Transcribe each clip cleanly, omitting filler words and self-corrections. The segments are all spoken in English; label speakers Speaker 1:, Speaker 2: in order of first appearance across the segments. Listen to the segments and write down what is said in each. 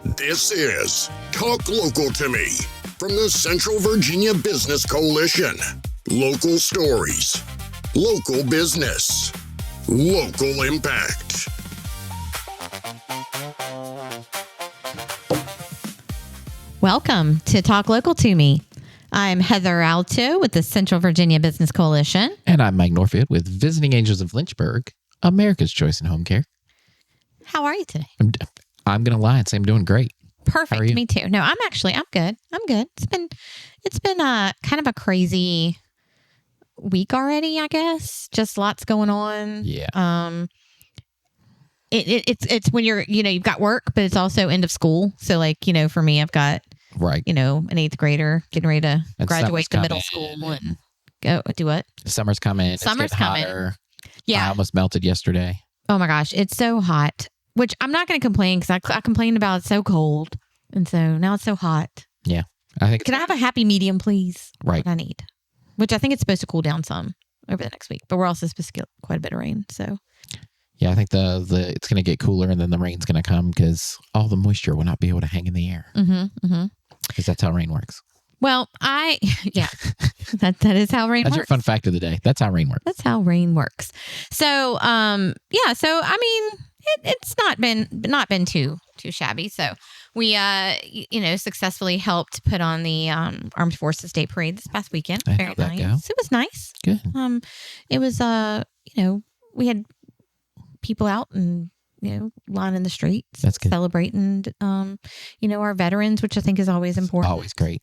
Speaker 1: This is Talk Local to Me from the Central Virginia Business Coalition. Local stories, local business, local impact.
Speaker 2: Welcome to Talk Local to Me. I'm Heather Alto with the Central Virginia Business Coalition.
Speaker 3: And I'm Mike Norfield with Visiting Angels of Lynchburg, America's Choice in Home Care.
Speaker 2: How are you today?
Speaker 3: I'm going to lie and say I'm doing great.
Speaker 2: Perfect. Me too. No, I'm good. It's been kind of a crazy week already, I guess. Just lots going on.
Speaker 3: Yeah.
Speaker 2: It's when you've got work, but it's also end of school. So for me, I've got, an 8th grader getting ready to graduate to middle school and go do what?
Speaker 3: Summer's coming.
Speaker 2: Summer's coming.
Speaker 3: Hotter.
Speaker 2: Yeah.
Speaker 3: I almost melted yesterday.
Speaker 2: Oh my gosh. It's so hot, which I'm not going to complain because I complained about it's so cold. And so now it's so hot.
Speaker 3: Yeah. Can
Speaker 2: I have a happy medium, please?
Speaker 3: Right.
Speaker 2: What I need, which I think it's supposed to cool down some over the next week, but we're also supposed to get quite a bit of rain. So
Speaker 3: yeah, I think the it's going to get cooler and then the rain's going to come because all the moisture will not be able to hang in the air. Because that's how rain works.
Speaker 2: Well, that is how rain works.
Speaker 3: That's your fun fact of the day. That's how rain works.
Speaker 2: That's how rain works. So, so I mean, it's not been too shabby. So we, successfully helped put on the Armed Forces Day Parade this past weekend. Very nice. It was nice.
Speaker 3: Good.
Speaker 2: It was, we had people out and lining the streets.
Speaker 3: That's good.
Speaker 2: Celebrating, our veterans, which I think is always important.
Speaker 3: Always great.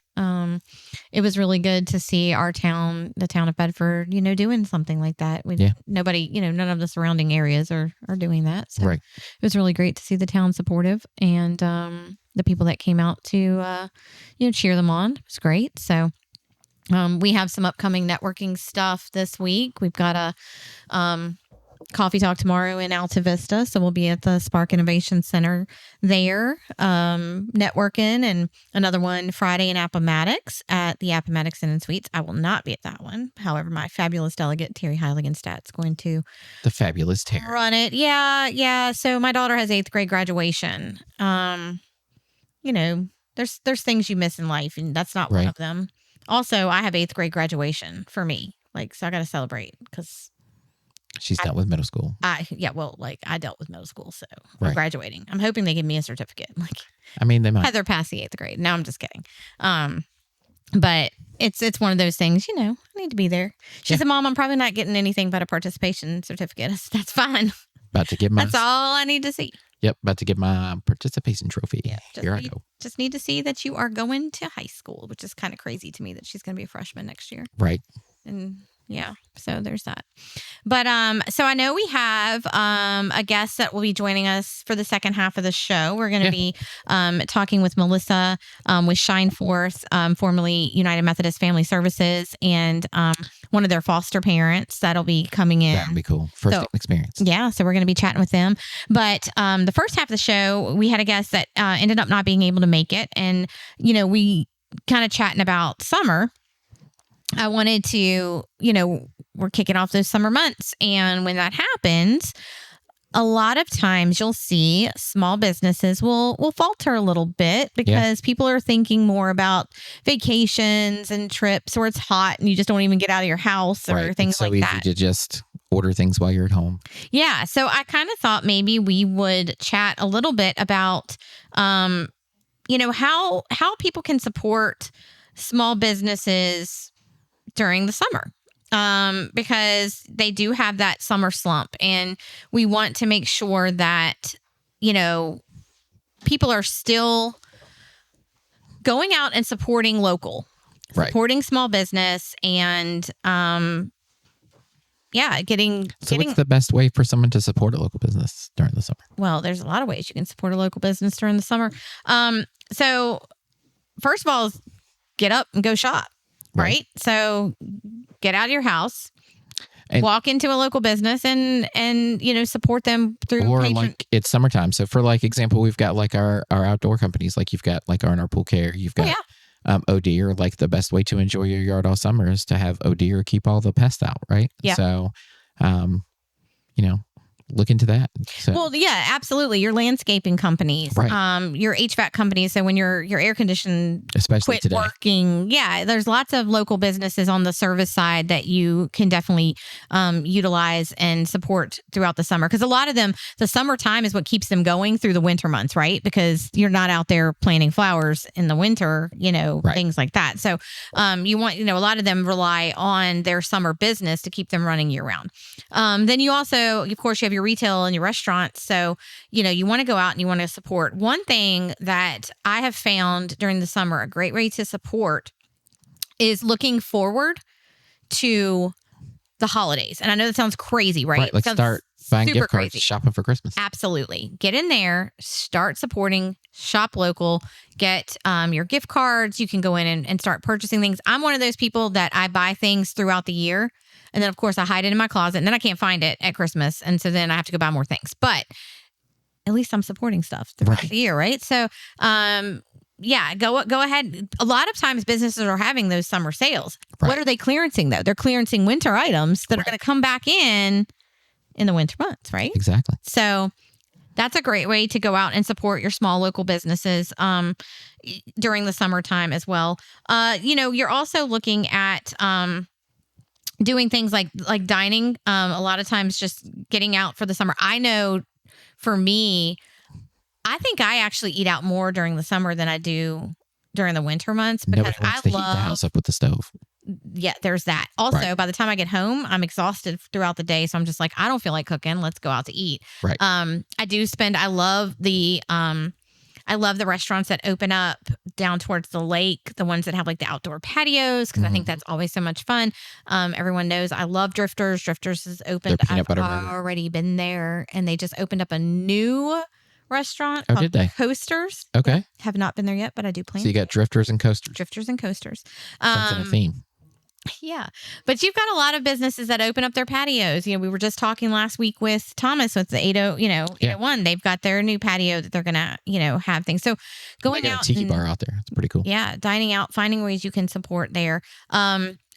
Speaker 2: It was really good to see our town, the town of Bedford, doing something like that. Nobody, none of the surrounding areas are doing that. So
Speaker 3: right.
Speaker 2: It was really great to see the town supportive and the people that came out to, cheer them on. It was great. So we have some upcoming networking stuff this week. We've got a coffee talk tomorrow in Alta Vista. So we'll be at the Spark Innovation Center there, networking, and another one Friday in Appomattox at the Appomattox Inn and Suites. I will not be at that one. However, my fabulous delegate, Terry Heiligenstadt, is going to
Speaker 3: the fabulous Terry
Speaker 2: run it. Yeah. So my daughter has 8th grade graduation. There's things you miss in life, and that's not one of them. Also, I have 8th grade graduation for me. So I got to celebrate because
Speaker 3: she's dealt with middle school. I
Speaker 2: dealt with middle school, so I'm graduating. I'm hoping they give me a certificate.
Speaker 3: They might.
Speaker 2: Heather passed the 8th grade. No, I'm just kidding. But it's one of those things, I need to be there. She said, Mom, I'm probably not getting anything but a participation certificate. That's fine.
Speaker 3: About to give my.
Speaker 2: That's all I need to see.
Speaker 3: Yep, about to get my participation trophy.
Speaker 2: Yeah,
Speaker 3: Here I go.
Speaker 2: Just need to see that you are going to high school, which is kind of crazy to me that she's going to be a freshman next year.
Speaker 3: Right.
Speaker 2: And yeah, so there's that. But so I know we have a guest that will be joining us for the second half of the show. We're going to be talking with Melissa with Shineforth, formerly United Methodist Family Services, and one of their foster parents that'll be coming in.
Speaker 3: That'd be cool. First experience.
Speaker 2: Yeah, so we're going to be chatting with them. But the first half of the show, we had a guest that ended up not being able to make it. And, we kind of chatting about summer. I wanted to, we're kicking off those summer months. And when that happens, a lot of times you'll see small businesses will falter a little bit because people are thinking more about vacations and trips where it's hot and you just don't even get out of your house or things like that. It's so easy
Speaker 3: to just order things while you're at home.
Speaker 2: Yeah. So I kind of thought maybe we would chat a little bit about, how people can support small businesses during the summer, because they do have that summer slump, and we want to make sure that, people are still going out and supporting local, supporting small business, and getting.
Speaker 3: So what's the best way for someone to support a local business during the summer?
Speaker 2: Well, there's a lot of ways you can support a local business during the summer. So first of all, get up and go shop. Right. So get out of your house, and walk into a local business and support them through.
Speaker 3: Or it's summertime. So for example, we've got our outdoor companies, you've got R&R Pool Care. You've got OD, or the best way to enjoy your yard all summer is to have OD or keep all the pests out. Right.
Speaker 2: Yeah.
Speaker 3: So, look into that. So,
Speaker 2: Well, yeah, absolutely. Your landscaping companies,
Speaker 3: Right.
Speaker 2: your HVAC companies. So when your air condition
Speaker 3: especially
Speaker 2: quit
Speaker 3: today.
Speaker 2: working, yeah, there's lots of local businesses on the service side that you can definitely utilize and support throughout the summer. Because a lot of them, the summertime is what keeps them going through the winter months, right? Because you're not out there planting flowers in the winter,
Speaker 3: Right.
Speaker 2: things like that. So you want, a lot of them rely on their summer business to keep them running year round. Then you also, of course, you have your retail and your restaurants. So, you want to go out and you want to support. One thing that I have found during the summer, a great way to support is looking forward to the holidays. And I know that sounds crazy, right?
Speaker 3: Right. Like
Speaker 2: Sounds
Speaker 3: start buying
Speaker 2: super
Speaker 3: gift cards,
Speaker 2: crazy.
Speaker 3: shopping for Christmas.
Speaker 2: Absolutely. Get in there, start supporting, shop local, get your gift cards. You can go in and start purchasing things. I'm one of those people that I buy things throughout the year. And then, of course, I hide it in my closet and then I can't find it at Christmas. And so then I have to go buy more things. But at least I'm supporting stuff throughout the year, right? So, yeah, go ahead. A lot of times businesses are having those summer sales.
Speaker 3: Right.
Speaker 2: What are they clearancing, though? They're clearancing winter items that are going to come back in the winter months, right?
Speaker 3: Exactly.
Speaker 2: So that's a great way to go out and support your small local businesses during the summertime as well. You're also looking at doing things like dining. A lot of times just getting out for the summer. I know for me, I think I actually eat out more during the summer than I do during the winter months because
Speaker 3: Nobody wants to heat the house up with the stove.
Speaker 2: Yeah, there's that. Also,
Speaker 3: Right.
Speaker 2: by the time I get home, I'm exhausted throughout the day. So I'm just like, I don't feel like cooking. Let's go out to eat.
Speaker 3: Right.
Speaker 2: I love the restaurants that open up down towards the lake, the ones that have like the outdoor patios, because I think that's always so much fun. Everyone knows I love Drifters. Drifters has opened.
Speaker 3: Their peanut
Speaker 2: I've
Speaker 3: butter burger.
Speaker 2: already been there, and they just opened up a new restaurant
Speaker 3: Oh,
Speaker 2: called
Speaker 3: did they?
Speaker 2: Coasters.
Speaker 3: Okay.
Speaker 2: Have not been there yet, but I do plan.
Speaker 3: So you got drifters and coasters.
Speaker 2: Drifters and Coasters.
Speaker 3: Something a theme.
Speaker 2: Yeah. But you've got a lot of businesses that open up their patios. We were just talking last week with Thomas with the 801. They've got their new patio that they're going to, have things. So going
Speaker 3: They got
Speaker 2: out.
Speaker 3: a tiki bar out there. It's pretty cool.
Speaker 2: Yeah. Dining out, finding ways you can support there.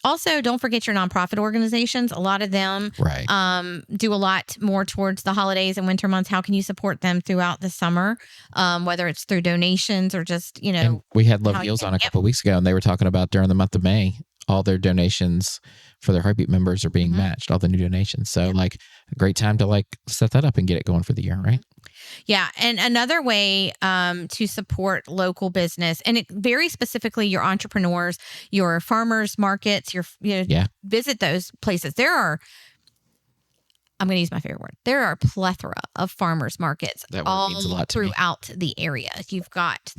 Speaker 2: Also, don't forget your nonprofit organizations. A lot of them
Speaker 3: Right.
Speaker 2: do a lot more towards the holidays and winter months. How can you support them throughout the summer? Whether it's through donations or just,
Speaker 3: And we had Love
Speaker 2: how you
Speaker 3: Deals
Speaker 2: can-
Speaker 3: on a couple of weeks ago, and they were talking about during the month of May, all their donations for their Heartbeat members are being matched, all the new donations. So like a great time to set that up and get it going for the year, right?
Speaker 2: Yeah. And another way to support local business, and it very specifically your entrepreneurs, your farmers markets, visit those places. I'm going to use my favorite word. There are a plethora of farmers markets
Speaker 3: That word
Speaker 2: all
Speaker 3: means a lot to me.
Speaker 2: throughout the area. You've got,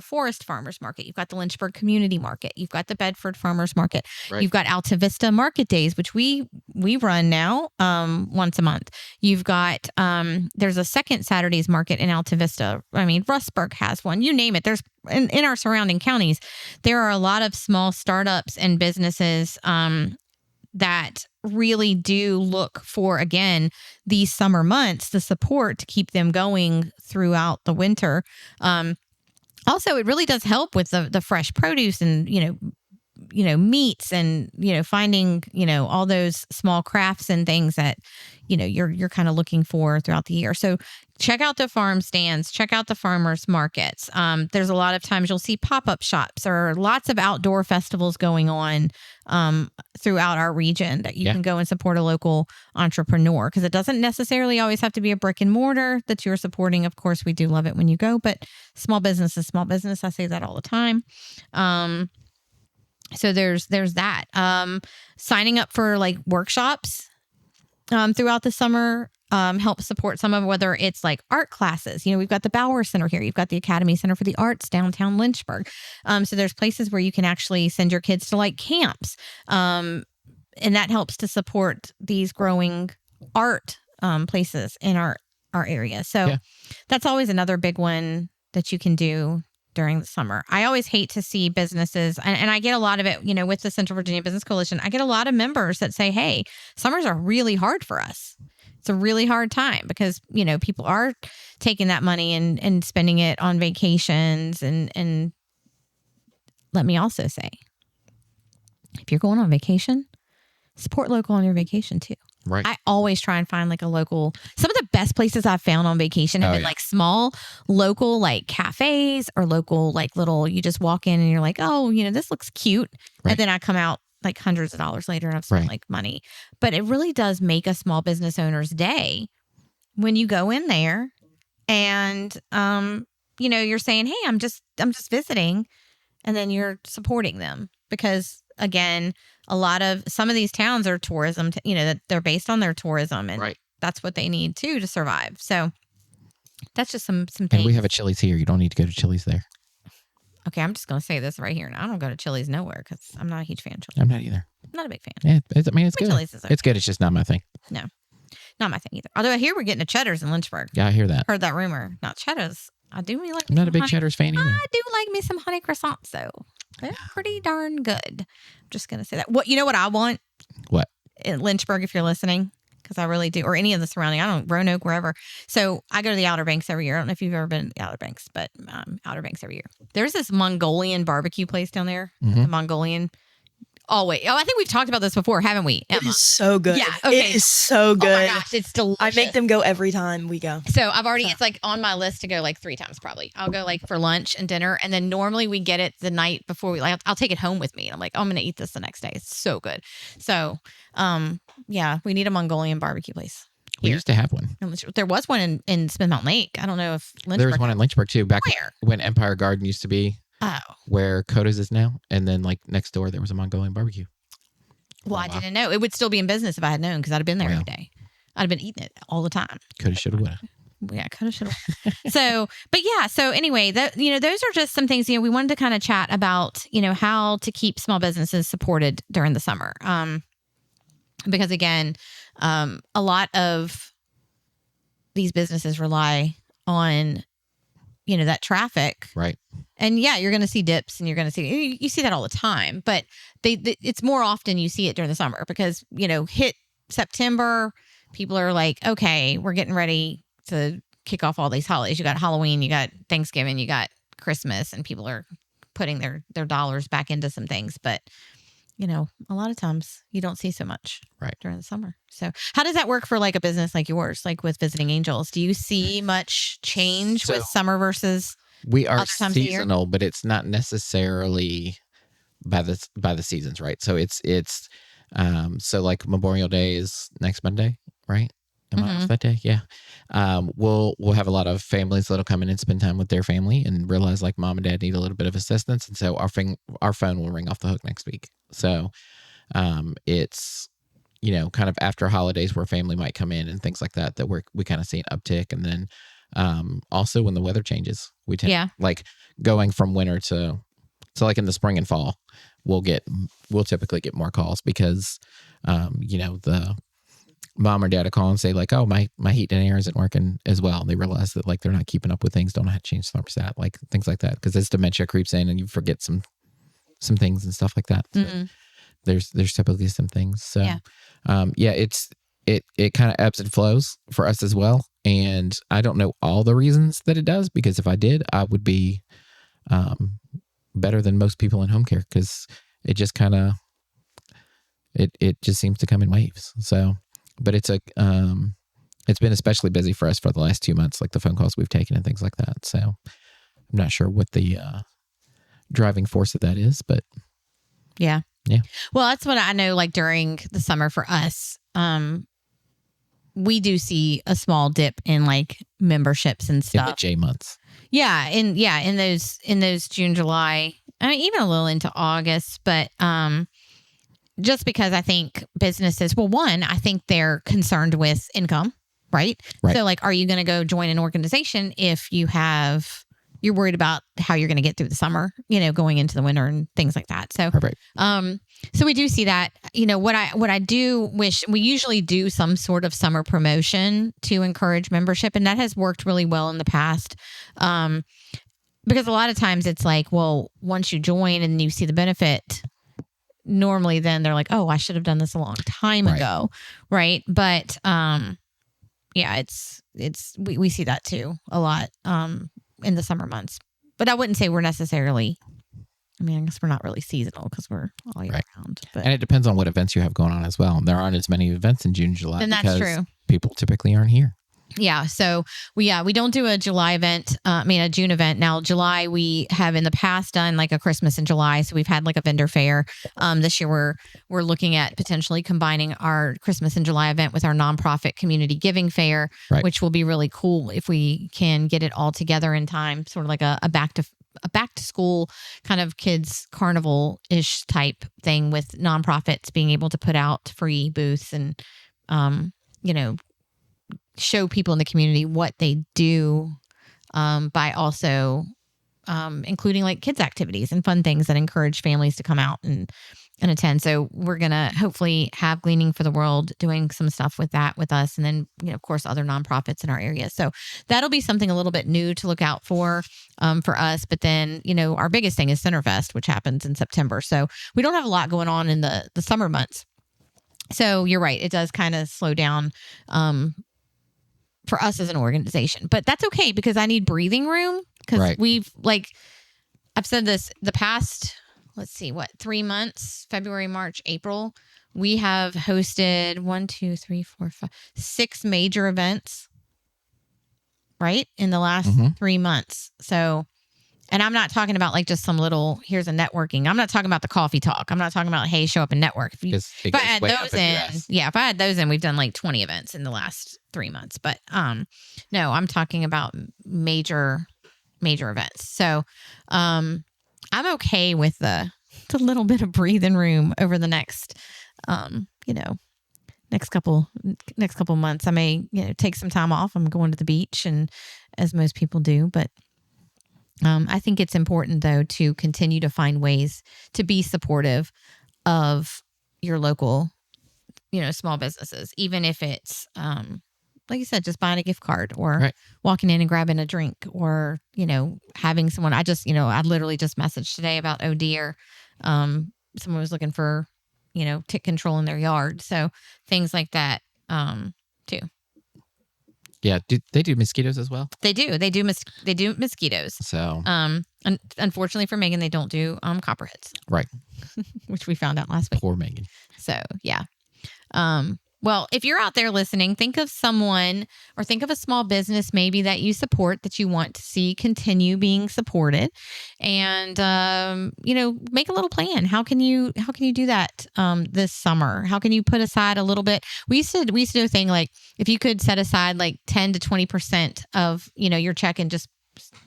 Speaker 2: Forest Farmers Market. You've got the Lynchburg Community Market. You've got the Bedford Farmers Market.
Speaker 3: Right.
Speaker 2: You've got Alta Vista Market Days, which we run now once a month. You've got, there's a second Saturdays market in Alta Vista. I mean, Rustburg has one. You name it. There's in our surrounding counties, there are a lot of small startups and businesses that really do look for, again, these summer months, the support to keep them going throughout the winter. Also, it really does help with the fresh produce and, meats and, finding, all those small crafts and things that, you're kind of looking for throughout the year. So check out the farm stands, check out the farmers markets. There's a lot of times you'll see pop-up shops or lots of outdoor festivals going on throughout our region that you can go and support a local entrepreneur, because it doesn't necessarily always have to be a brick and mortar that you're supporting. Of course, we do love it when you go, but small business is small business. I say that all the time. So there's that. Signing up for workshops throughout the summer help support some of, whether it's art classes. We've got the Bauer Center here. You've got the Academy Center for the Arts downtown Lynchburg. So there's places where you can actually send your kids to camps. And that helps to support these growing art places in our area. So that's always another big one that you can do during the summer. I always hate to see businesses, and I get a lot of it, with the Central Virginia Business Coalition, I get a lot of members that say, hey, summers are really hard for us. It's a really hard time because, people are taking that money and spending it on vacations. And let me also say, if you're going on vacation, support local on your vacation too.
Speaker 3: Right.
Speaker 2: I always try and find a local. Some of the best places I've found on vacation have been like small local like cafes or local like little, you just walk in and you're like, oh, this looks cute.
Speaker 3: Right.
Speaker 2: And then I come out like hundreds of dollars later and I've spent like money. But it really does make a small business owner's day when you go in there and, you're saying, hey, I'm just visiting. And then you're supporting them because, again, some of these towns are tourism, that they're based on their tourism, and that's what they need too to survive. So that's just some things.
Speaker 3: And we have a Chili's here. You don't need to go to Chili's there.
Speaker 2: Okay, I'm just going to say this right here. I don't go to Chili's nowhere because I'm not a huge fan of Chili's.
Speaker 3: I'm not either.
Speaker 2: I'm not a big fan.
Speaker 3: Yeah, it's good.
Speaker 2: Chili's is okay.
Speaker 3: It's good. It's just not my thing.
Speaker 2: No, not my thing either. Although I hear we're getting a Cheddar's in Lynchburg.
Speaker 3: Yeah, I hear that.
Speaker 2: Heard that rumor. Not Cheddar's. I do really like.
Speaker 3: I'm not a big Cheddar's fan either.
Speaker 2: I do like me some honey croissants though. They're pretty darn good. I'm just gonna say that. What what I want?
Speaker 3: What?
Speaker 2: In Lynchburg, if you're listening, because I really do, or any of the surrounding. I don't Roanoke, wherever. So I go to the Outer Banks every year. I don't know if you've ever been to the Outer Banks, but Outer Banks every year. There's this Mongolian barbecue place down there.
Speaker 3: Mm-hmm.
Speaker 2: The Mongolian. Oh, wait. Oh, I think we've talked about this before, haven't we, Emma?
Speaker 4: It is so good.
Speaker 2: Yeah. Okay.
Speaker 4: It is so good.
Speaker 2: Oh my gosh, it's delicious.
Speaker 4: I make them go every time we go.
Speaker 2: So it's like on my list to go like 3 times probably. I'll go like for lunch and dinner. And then normally we get it the night before I'll take it home with me. And I'm like, oh, I'm going to eat this the next day. It's so good. So, we need a Mongolian barbecue place.
Speaker 3: We used to have one.
Speaker 2: There was one in Smith Mountain Lake. I don't know if Lynchburg.
Speaker 3: There was one in Lynchburg too. Back
Speaker 2: Where?
Speaker 3: when Empire Garden used to be.
Speaker 2: Oh.
Speaker 3: Where Coda's is now. And then like next door, there was a Mongolian barbecue.
Speaker 2: Well, I didn't know. It would still be in business if I had known because I'd have been there every day. I'd have been eating it all the time.
Speaker 3: Coulda, shoulda, woulda.
Speaker 2: Yeah, coulda, shoulda. So anyway, those are just some things, we wanted to kind of chat about, how to keep small businesses supported during the summer. Because again, a lot of these businesses rely on, that traffic.
Speaker 3: Right.
Speaker 2: And you're going to see dips and you see that all the time, but it's more often you see it during the summer because, hit September, people are like, okay, we're getting ready to kick off all these holidays. You got Halloween, you got Thanksgiving, you got Christmas, and people are putting their dollars back into some things. But, a lot of times you don't see so much during the summer. So how does that work for like a business like yours, like with Visiting Angels? Do you see much change with summer versus
Speaker 3: we are seasonal, but it's not necessarily by the seasons, right? So it's so like Memorial Day is next Monday, right? Am I off that day? Yeah. We'll have a lot of families that'll come in and spend time with their family and realize like mom and dad need a little bit of assistance, and so our phone will ring off the hook next week. So it's kind of after holidays where family might come in and things like that we kind of see an uptick, and then also when the weather changes, we tend like going from winter to like in the spring and fall, we'll typically get more calls because the mom or dad will call and say like, oh, my heat and air isn't working as well. And they realize that like they're not keeping up with things, don't know how to change the thermostat, like things like that. Because as dementia creeps in and you forget some things and stuff like that. So there's typically some things. So it kind of ebbs and flows for us as well. And I don't know all the reasons that it does, because if I did, I would be better than most people in home care, because it just kind of it just seems to come in waves. So. But it's been especially busy for us for the last 2 months, like the phone calls we've taken and things like that. So I'm not sure what the driving force of that is, but
Speaker 2: yeah.
Speaker 3: Well,
Speaker 2: that's what I know. Like during the summer for us, we do see a small dip in like memberships and stuff.
Speaker 3: In the J months.
Speaker 2: Yeah, in those June, July, I mean even a little into August, but just because I think businesses, well, one, I think they're concerned with income, right? So like, are you going to go join an organization if you're worried about how you're going to get through the summer, going into the winter and things like that. So, so we do see that, what I do wish, we usually do some sort of summer promotion to encourage membership. And that has worked really well in the past. Because a lot of times it's like, well, once you join and you see the benefit, normally then they're like, oh, I should have done this a long time ago. Right. But, we see that too a lot, in the summer months, but I wouldn't say we're necessarily, I guess we're not really seasonal because we're all year round. But.
Speaker 3: And it depends on what events you have going on as well. There aren't as many events in June, July.
Speaker 2: And that's true.
Speaker 3: People typically aren't here.
Speaker 2: Yeah. So we don't do a July event. A June event. Now, July, we have in the past done like a Christmas in July. So we've had like a vendor fair. This year we're looking at potentially combining our Christmas in July event with our nonprofit community giving fair, which will be really cool if we can get it all together in time, sort of like a back to school kind of kids carnival-ish type thing with nonprofits being able to put out free booths and, show people in the community what they do by also including like kids activities and fun things that encourage families to come out and attend. So we're going to hopefully have Gleaning for the World doing some stuff with that with us. And then, of course, other nonprofits in our area. So that'll be something a little bit new to look out for us. But then, our biggest thing is Centerfest, which happens in September. So we don't have a lot going on in the summer months. So you're right. It does kind of slow down for us as an organization, but that's okay because I need breathing room because I've said this the past, 3 months, February, March, April, we have hosted 6 major events, right? In the last 3 months. So, and I'm not talking about like just some little, here's a networking. I'm not talking about the coffee talk. I'm not talking about, hey, show up and network. If I had those in, we've done like 20 events in the last 3 months. But no, I'm talking about major events. So I'm okay with the little bit of breathing room over the next, next couple months. I may, take some time off. I'm going to the beach, and as most people do, but I think it's important, though, to continue to find ways to be supportive of your local, small businesses, even if it's, like you said, just buying a gift card or walking in and grabbing a drink or, having someone. I literally just messaged today about, oh dear, someone was looking for, tick control in their yard. So things like that, too.
Speaker 3: Yeah. Do they do mosquitoes as well?
Speaker 2: They do. They do mosquitoes.
Speaker 3: So,
Speaker 2: unfortunately for Megan, they don't do copperheads.
Speaker 3: Right.
Speaker 2: Which we found out last week.
Speaker 3: Poor Megan.
Speaker 2: So, yeah. Well, if you're out there listening, think of someone or think of a small business maybe that you support that you want to see continue being supported, and make a little plan. How can you do that this summer? How can you put aside a little bit? We used to do a thing like if you could set aside like 10 to 20% of your check and just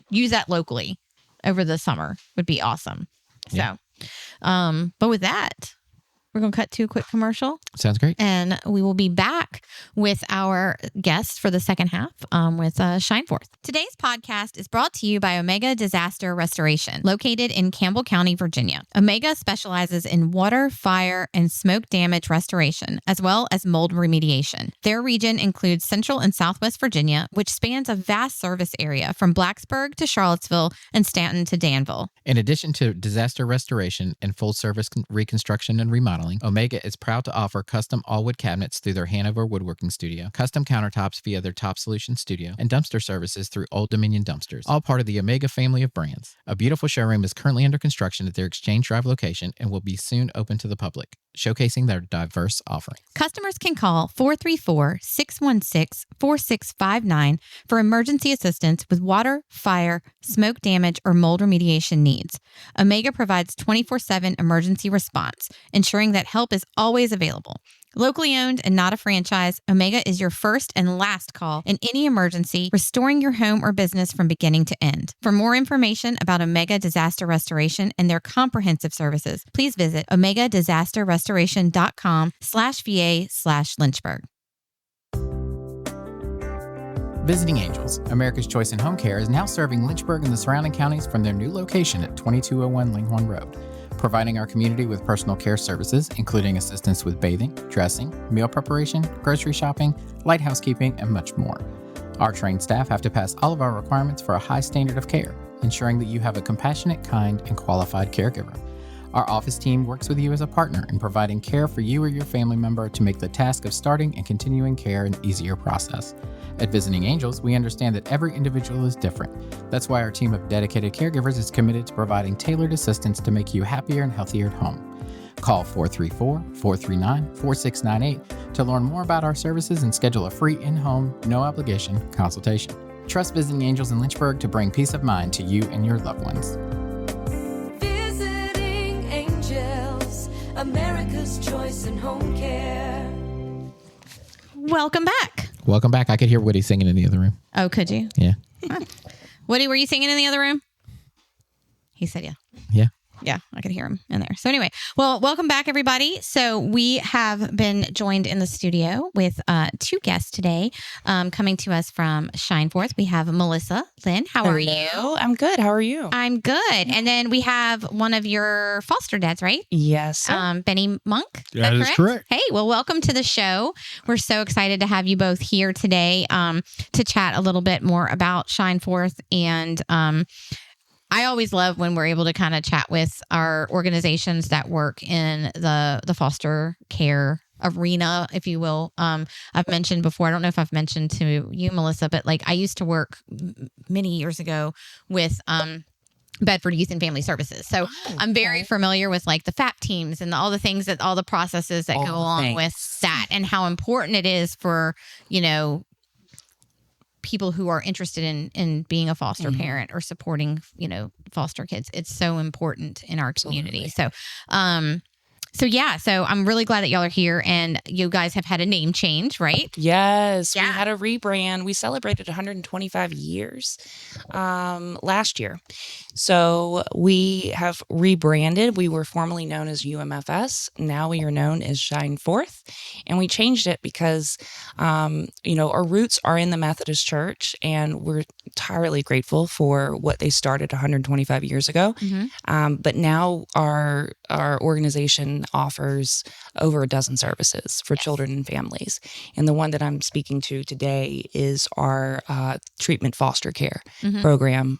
Speaker 2: use that locally over the summer would be awesome.
Speaker 3: Yeah.
Speaker 2: So, but with that, we're going to cut to a quick commercial.
Speaker 3: Sounds great.
Speaker 2: And we will be back with our guests for the second half with Shineforth. Today's podcast is brought to you by Omega Disaster Restoration, located in Campbell County, Virginia. Omega specializes in water, fire, and smoke damage restoration, as well as mold remediation. Their region includes Central and Southwest Virginia, which spans a vast service area from Blacksburg to Charlottesville and Stanton to Danville.
Speaker 3: In addition to disaster restoration and full-service reconstruction and remodeling, Omega is proud to offer custom all-wood cabinets through their Hanover Woodworking Studio, custom countertops via their Top Solution Studio, and dumpster services through Old Dominion Dumpsters, all part of the Omega family of brands. A beautiful showroom is currently under construction at their Exchange Drive location and will be soon open to the public, showcasing their diverse offerings.
Speaker 2: Customers can call 434-616-4659 for emergency assistance with water, fire, smoke damage, or mold remediation needs. Omega provides 24/7 emergency response, ensuring that help is always available. Locally owned and not a franchise, Omega is your first and last call in any emergency, restoring your home or business from beginning to end. For more information about Omega Disaster Restoration and their comprehensive services, please visit omegadisasterrestoration.com/VA/Lynchburg.
Speaker 3: Visiting Angels, America's Choice in Home Care, is now serving Lynchburg and the surrounding counties from their new location at 2201 Linghorn Road, providing our community with personal care services, including assistance with bathing, dressing, meal preparation, grocery shopping, light housekeeping, and much more. Our trained staff have to pass all of our requirements for a high standard of care, ensuring that you have a compassionate, kind, and qualified caregiver. Our office team works with you as a partner in providing care for you or your family member to make the task of starting and continuing care an easier process. At Visiting Angels, we understand that every individual is different. That's why our team of dedicated caregivers is committed to providing tailored assistance to make you happier and healthier at home. Call 434-439-4698
Speaker 5: to learn more about our services and schedule a free in-home, no-obligation consultation. Trust Visiting Angels in Lynchburg to bring peace of mind to you and your loved ones.
Speaker 6: Visiting Angels, America's choice in home care.
Speaker 2: Welcome back.
Speaker 3: Welcome back. I could hear Woody singing in the other room.
Speaker 2: Oh, could you?
Speaker 3: Yeah.
Speaker 2: Huh. Woody, were you singing in the other room? He said, yeah.
Speaker 3: Yeah.
Speaker 2: Yeah, I could hear him in there. So anyway, well, welcome back, everybody. So we have been joined in the studio with two guests today, coming to us from Shineforth. We have Melissa. Lynn, how are you?
Speaker 4: I'm good. How are you?
Speaker 2: I'm good. And then we have one of your foster dads, right?
Speaker 4: Yes. Sir.
Speaker 2: Benny Monk.
Speaker 7: That is correct.
Speaker 2: Hey, well, welcome to the show. We're so excited to have you both here today to chat a little bit more about Shineforth. And I always love when we're able to kind of chat with our organizations that work in the foster care arena, if you will. I've mentioned before, I don't know if I've mentioned to you, Melissa, but like I used to work many years ago with Bedford Youth and Family Services. So I'm very familiar with like the FAP teams and all the things that all the processes that go along with that, and how important it is for, you know, people who are interested in being a foster parent or supporting, you know, foster kids. It's so important in our community. So, so I'm really glad that y'all are here, and you guys have had a name change, right?
Speaker 8: Yes,
Speaker 2: Yeah.
Speaker 8: we had a rebrand. We celebrated 125 years last year. So we have rebranded. We were formerly known as UMFS. Now we are known as Shineforth. And we changed it because, our roots are in the Methodist Church, and we're entirely grateful for what they started 125 years ago. But now our organization offers over a dozen services for children and families. And the one that I'm speaking to today is our treatment foster care program,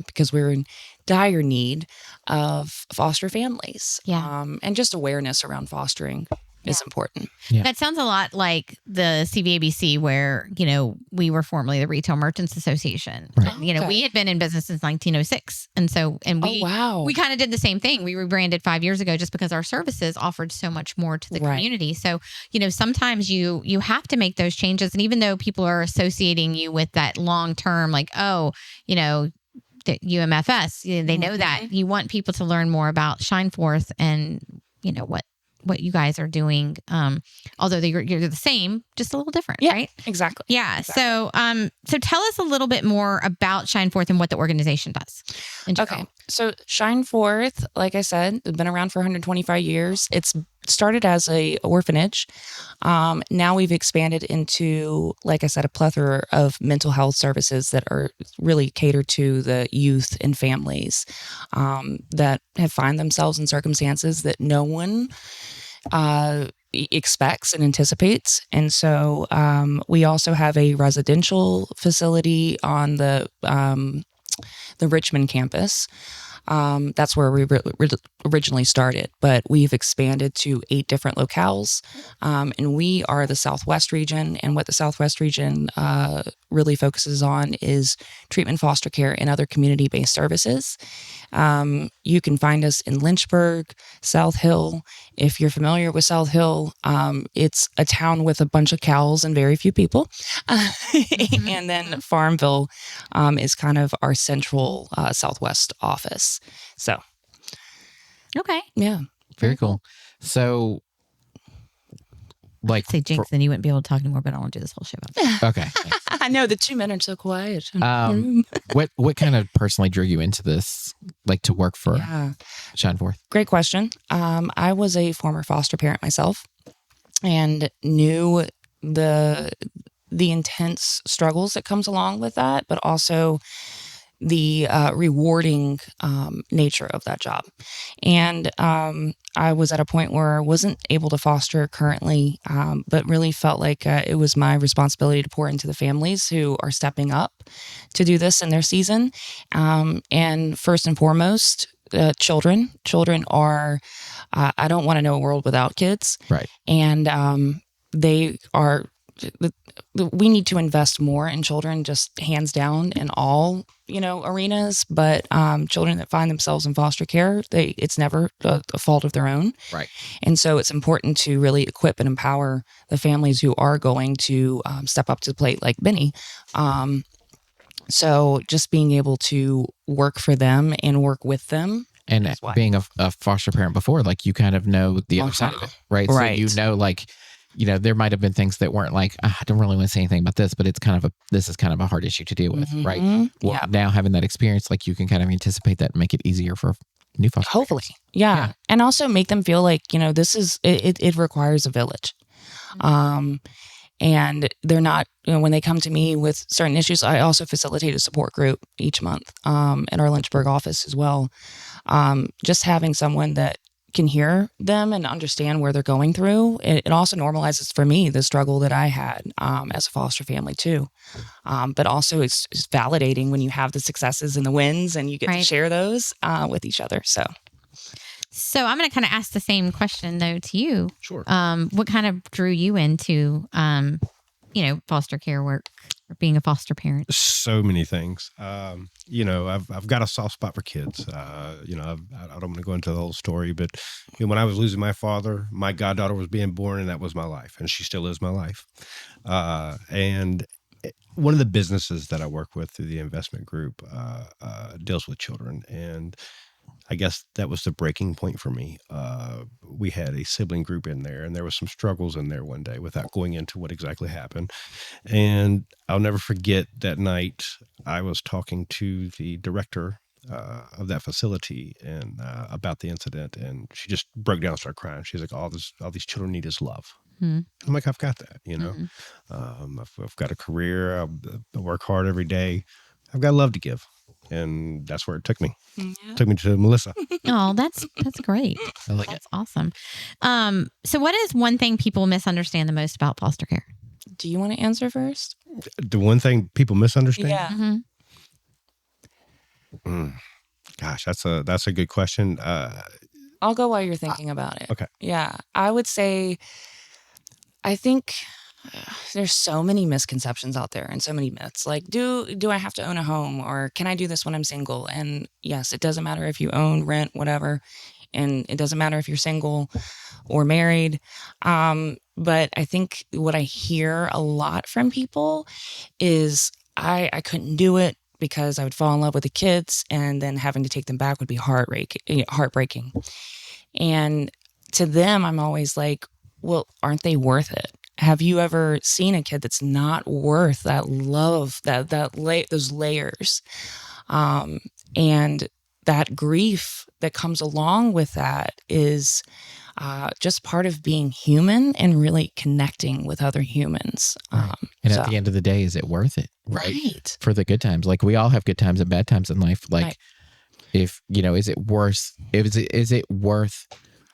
Speaker 8: because we're in dire need of foster families. And just awareness around fostering is important.
Speaker 3: Yeah.
Speaker 2: That sounds a lot like the CVABC, where, you know, we were formerly the Retail Merchants Association.
Speaker 3: Right.
Speaker 2: And, you know, we had been in business since 1906. And so, we kind of did the same thing. We rebranded 5 years ago just because our services offered so much more to the community. So, you know, sometimes you have to make those changes. And even though people are associating you with that long term, like, oh, you know, the UMFS, you know, they know that. You want people to learn more about Shineforth and, you know, what you guys are doing, although you're the same, just a little different, right?
Speaker 8: Exactly.
Speaker 2: Yeah. Exactly. So tell us a little bit more about Shineforth and what the organization does.
Speaker 8: Okay. So Shineforth, like I said, has been around for 125 years. It's started as a orphanage. Now we've expanded into, like I said, a plethora of mental health services that are really catered to the youth and families that have find themselves in circumstances that no one expects and anticipates. And so we also have a residential facility on the Richmond campus. That's where we originally started, but we've expanded to 8 different locales. And we are the Southwest region. And what the Southwest region really focuses on is treatment foster care and other community-based services. You can find us in Lynchburg, South Hill. If you're familiar with South Hill, it's a town with a bunch of cows and very few people. And then Farmville is kind of our central Southwest office. So,
Speaker 2: Okay.
Speaker 8: yeah.
Speaker 3: Very cool. So, like,
Speaker 2: Say Jinx, then you wouldn't be able to talk anymore, but I want to do this whole show about it.
Speaker 3: okay.
Speaker 8: I know the 2 men are so quiet.
Speaker 3: What kind of personally drew you into this, like to work for
Speaker 8: Yeah.
Speaker 3: Shineforth?
Speaker 8: Great question. I was a former foster parent myself and knew the intense struggles that comes along with that, but also the rewarding nature of that job. And I was at a point where I wasn't able to foster currently, but really felt like it was my responsibility to pour into the families who are stepping up to do this in their season. And first and foremost, children. Children are, I don't want to know a world without kids.
Speaker 3: Right.
Speaker 8: And they are we need to invest more in children, just hands down in all, arenas. But children that find themselves in foster care, it's never a fault of their own.
Speaker 3: Right.
Speaker 8: And so it's important to really equip and empower the families who are going to step up to the plate like Benny. So just being able to work for them and work with them.
Speaker 3: And being a foster parent before, like you kind of know the other side of it, right?
Speaker 8: Right.
Speaker 3: So there might have been things that weren't like, I don't really want to say anything about this, but this is kind of a hard issue to deal with, right? Well, now having that experience, like you can kind of anticipate that and make it easier for new foster
Speaker 8: Hopefully.
Speaker 3: parents.
Speaker 8: Yeah. And also make them feel like, this is, it requires a village. And they're not, when they come to me with certain issues, I also facilitate a support group each month at our Lynchburg office as well. Just having someone that can hear them and understand where they're going through, it also normalizes for me the struggle that I had as a foster family too. But also it's validating when you have the successes and the wins and you get to share those with each other. So
Speaker 2: I'm going to kind of ask the same question though to you.
Speaker 7: Sure.
Speaker 2: What kind of drew you into, foster care work or being a foster parent?
Speaker 7: So many things. I've got a soft spot for kids. I don't want to go into the whole story, but when I was losing my father, my goddaughter was being born, and that was my life, and she still is my life. And one of the businesses that I work with through the investment group deals with children, and I guess that was the breaking point for me. We had a sibling group in there, and there was some struggles in there one day without going into what exactly happened. And I'll never forget that night I was talking to the director of that facility and about the incident, and she just broke down and started crying. She's like, all these children need is love. I'm like, I've got that, I've got a career. I work hard every day. I've got love to give. And that's where it took me. Yeah. Took me to Melissa.
Speaker 2: Oh, that's great.
Speaker 3: I like
Speaker 2: that's awesome. So what is one thing people misunderstand the most about foster care?
Speaker 8: Do you want to answer first?
Speaker 7: The one thing people misunderstand?
Speaker 8: Yeah.
Speaker 7: Gosh, that's a good question.
Speaker 8: I'll go while you're thinking about it.
Speaker 7: Okay.
Speaker 8: Yeah. I would say, I think there's so many misconceptions out there and so many myths. Like, do I have to own a home, or can I do this when I'm single? And yes, it doesn't matter if you own, rent, whatever. And it doesn't matter if you're single or married. But I think what I hear a lot from people is I couldn't do it because I would fall in love with the kids, and then having to take them back would be heartbreaking. And to them, I'm always like, well, aren't they worth it? Have you ever seen a kid that's not worth that love, those layers, and that grief that comes along with that is just part of being human and really connecting with other humans.
Speaker 3: And at the end of the day, is it worth it?
Speaker 8: Right.
Speaker 3: For the good times. Like, we all have good times and bad times in life. Like, if, is it worth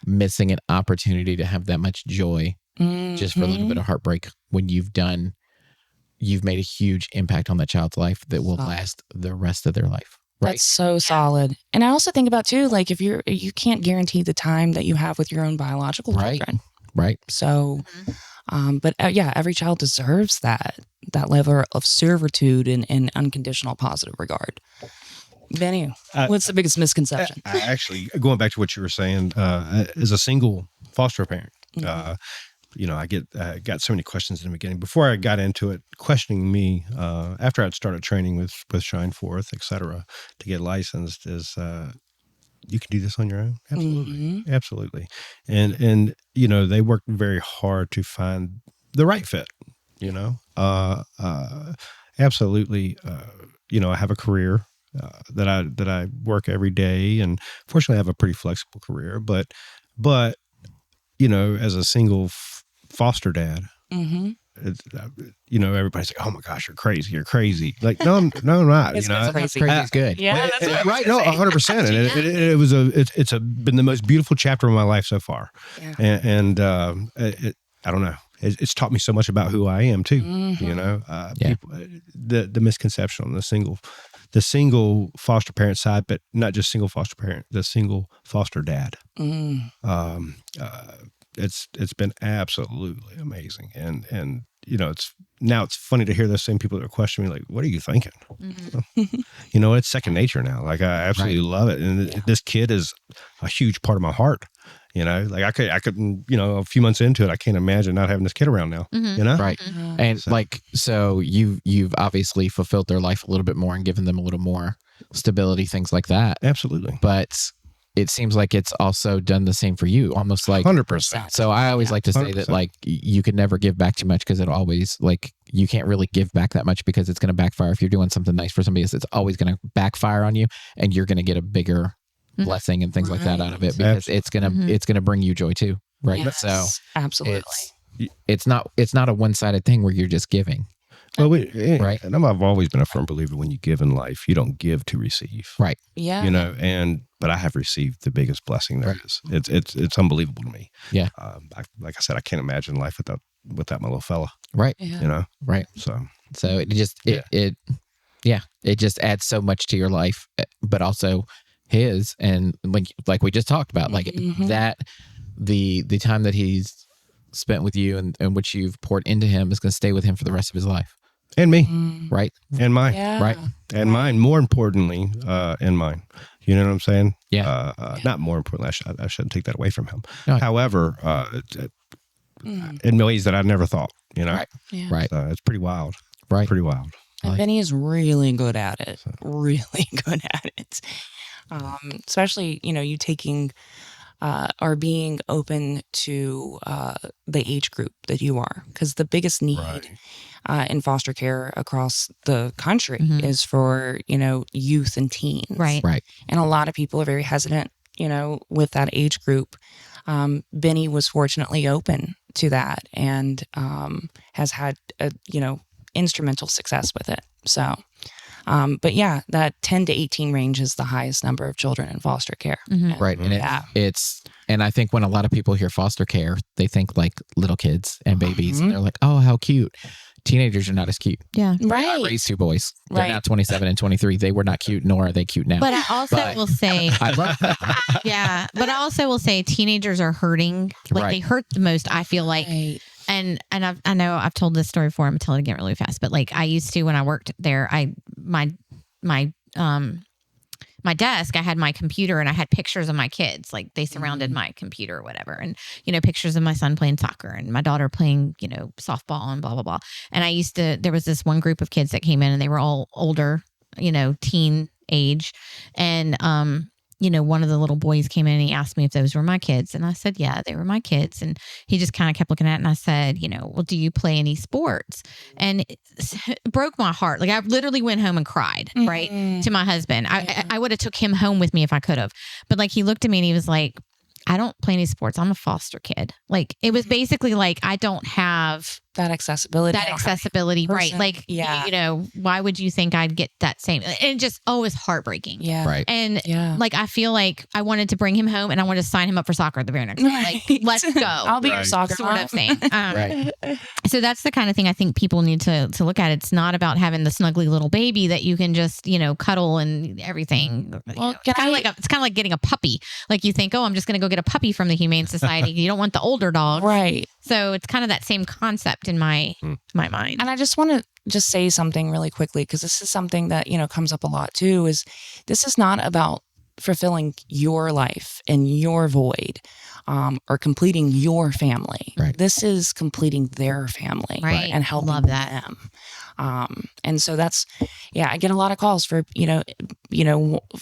Speaker 3: missing an opportunity to have that much joy just for a little bit of heartbreak when you've made a huge impact on that child's life that will last the rest of their life? Right.
Speaker 8: That's so solid. And I also think about too, like, if you can't guarantee the time that you have with your own biological children.
Speaker 3: Right.
Speaker 8: So, but every child deserves that level of servitude and unconditional positive regard. Benny, what's the biggest misconception?
Speaker 7: I actually, going back to what you were saying, as a single foster parent, I got so many questions in the beginning. Before I got into it, questioning me after I'd started training with Shineforth, et cetera, to get licensed is, you can do this on your own? Absolutely. Absolutely. And they worked very hard to find the right fit, absolutely. I have a career that I work every day, and fortunately I have a pretty flexible career, but as a single foster dad, everybody's like, oh my gosh, you're crazy. Like, no, I'm not.
Speaker 8: Crazy.
Speaker 3: Crazy's good.
Speaker 8: Yeah, that's
Speaker 7: right. No, 100%. And it's been the most beautiful chapter of my life so far. Yeah. And I don't know. It's taught me so much about who I am too. People, the misconception on the single foster parent side, but not just single foster parent, the single foster dad. it's been absolutely amazing. And it's funny to hear those same people that are questioning me, like, what are you thinking?
Speaker 2: Mm-hmm.
Speaker 7: It's second nature now. Like, I absolutely love it. And this kid is a huge part of my heart. Like I could, a few months into it, I can't imagine not having this kid around now,
Speaker 3: Right.
Speaker 2: Mm-hmm.
Speaker 3: And so you've obviously fulfilled their life a little bit more and given them a little more stability, things like that.
Speaker 7: Absolutely.
Speaker 3: But it seems like it's also done the same for you, almost like
Speaker 7: 100%.
Speaker 3: So I always like to say
Speaker 7: 100%.
Speaker 3: that, like, you can never give back too much, because it'll always, like, you can't really give back that much, because it's going to backfire. If you're doing something nice for somebody else, it's always going to backfire on you, and you're going to get a bigger blessing and things like that out of it, because it's gonna bring you joy too, right?
Speaker 8: Yes,
Speaker 3: So
Speaker 8: absolutely.
Speaker 3: it's not a one-sided thing where you're just giving.
Speaker 7: Well,
Speaker 3: right.
Speaker 7: And I've always been a firm believer, when you give in life, you don't give to receive.
Speaker 3: Right.
Speaker 8: Yeah.
Speaker 7: But I have received the biggest blessing there is. It's unbelievable to me.
Speaker 3: Yeah.
Speaker 7: Like I said, I can't imagine life without my little fella.
Speaker 3: Right.
Speaker 8: Yeah.
Speaker 3: Right.
Speaker 7: So
Speaker 3: it just it just adds so much to your life, but also his, and like we just talked about, like that the time that he's spent with you and which you've poured into him is going to stay with him for the rest of his life.
Speaker 7: And me.
Speaker 3: Right.
Speaker 7: And mine.
Speaker 8: Yeah.
Speaker 3: Right.
Speaker 7: And mine, more importantly, and mine. You know what I'm saying?
Speaker 3: Yeah.
Speaker 7: Not more importantly, I shouldn't take that away from him.
Speaker 3: No.
Speaker 7: However, in ways that I never thought,
Speaker 3: Right.
Speaker 8: Yeah.
Speaker 3: Right.
Speaker 7: It's pretty wild.
Speaker 3: Right.
Speaker 7: Pretty wild.
Speaker 8: And Benny is really good at it. Really good at it. Especially, you taking or being open to the age group that you are. Because the biggest need in foster care across the country is for, youth and teens.
Speaker 2: Right.
Speaker 3: Right.
Speaker 8: And a lot of people are very hesitant, with that age group. Benny was fortunately open to that and has had, instrumental success with it. So, but yeah, that 10 to 18 range is the highest number of children in foster care.
Speaker 3: Right. And it's and I think when a lot of people hear foster care, they think like little kids and babies. And they're like, oh, how cute. Teenagers are not as cute.
Speaker 2: Yeah.
Speaker 8: Right.
Speaker 3: I raised two boys. They're
Speaker 8: Right.
Speaker 3: now 27 and 23. They were not cute, nor are they cute now.
Speaker 2: But I also will say,
Speaker 3: I love them.
Speaker 2: yeah, but I also will say teenagers are hurting. Like they hurt the most, I feel like.
Speaker 8: Right.
Speaker 2: And I know I've told this story before. I'm telling it again really fast. But like I used to, when I worked there, my desk, I had my computer and I had pictures of my kids. Like they surrounded my computer or whatever. And, pictures of my son playing soccer and my daughter playing, softball and blah, blah, blah. And there was this one group of kids that came in and they were all older, teen age. And, one of the little boys came in and he asked me if those were my kids. And I said, yeah, they were my kids. And he just kind of kept looking at it. And I said, well, do you play any sports? And it broke my heart. Like I literally went home and cried, right, to my husband. I would have took him home with me if I could have. But like he looked at me and he was like, I don't play any sports. I'm a foster kid. Like it was basically like, I don't have
Speaker 8: that accessibility.
Speaker 2: Right. Like, why would you think I'd get that same? And just, it's heartbreaking.
Speaker 8: Yeah.
Speaker 3: Right.
Speaker 2: And like, I feel like I wanted to bring him home and I wanted to sign him up for soccer the very next day. Like, let's go.
Speaker 8: I'll be your soccer
Speaker 2: sort of thing.
Speaker 3: Right.
Speaker 2: So that's the kind of thing I think people need to look at. It's not about having the snuggly little baby that you can just, cuddle and everything.
Speaker 8: Well,
Speaker 2: it's kind of like getting a puppy. Like you think, I'm just going to go get a puppy from the Humane Society. You don't want the older dog.
Speaker 8: Right.
Speaker 2: So it's kind of that same concept in my mind.
Speaker 8: And I just want to say something really quickly, because this is something that, comes up a lot too, is this is not about fulfilling your life and your void or completing your family.
Speaker 3: Right.
Speaker 8: This is completing their family and helping them. And so that's, I get a lot of calls for,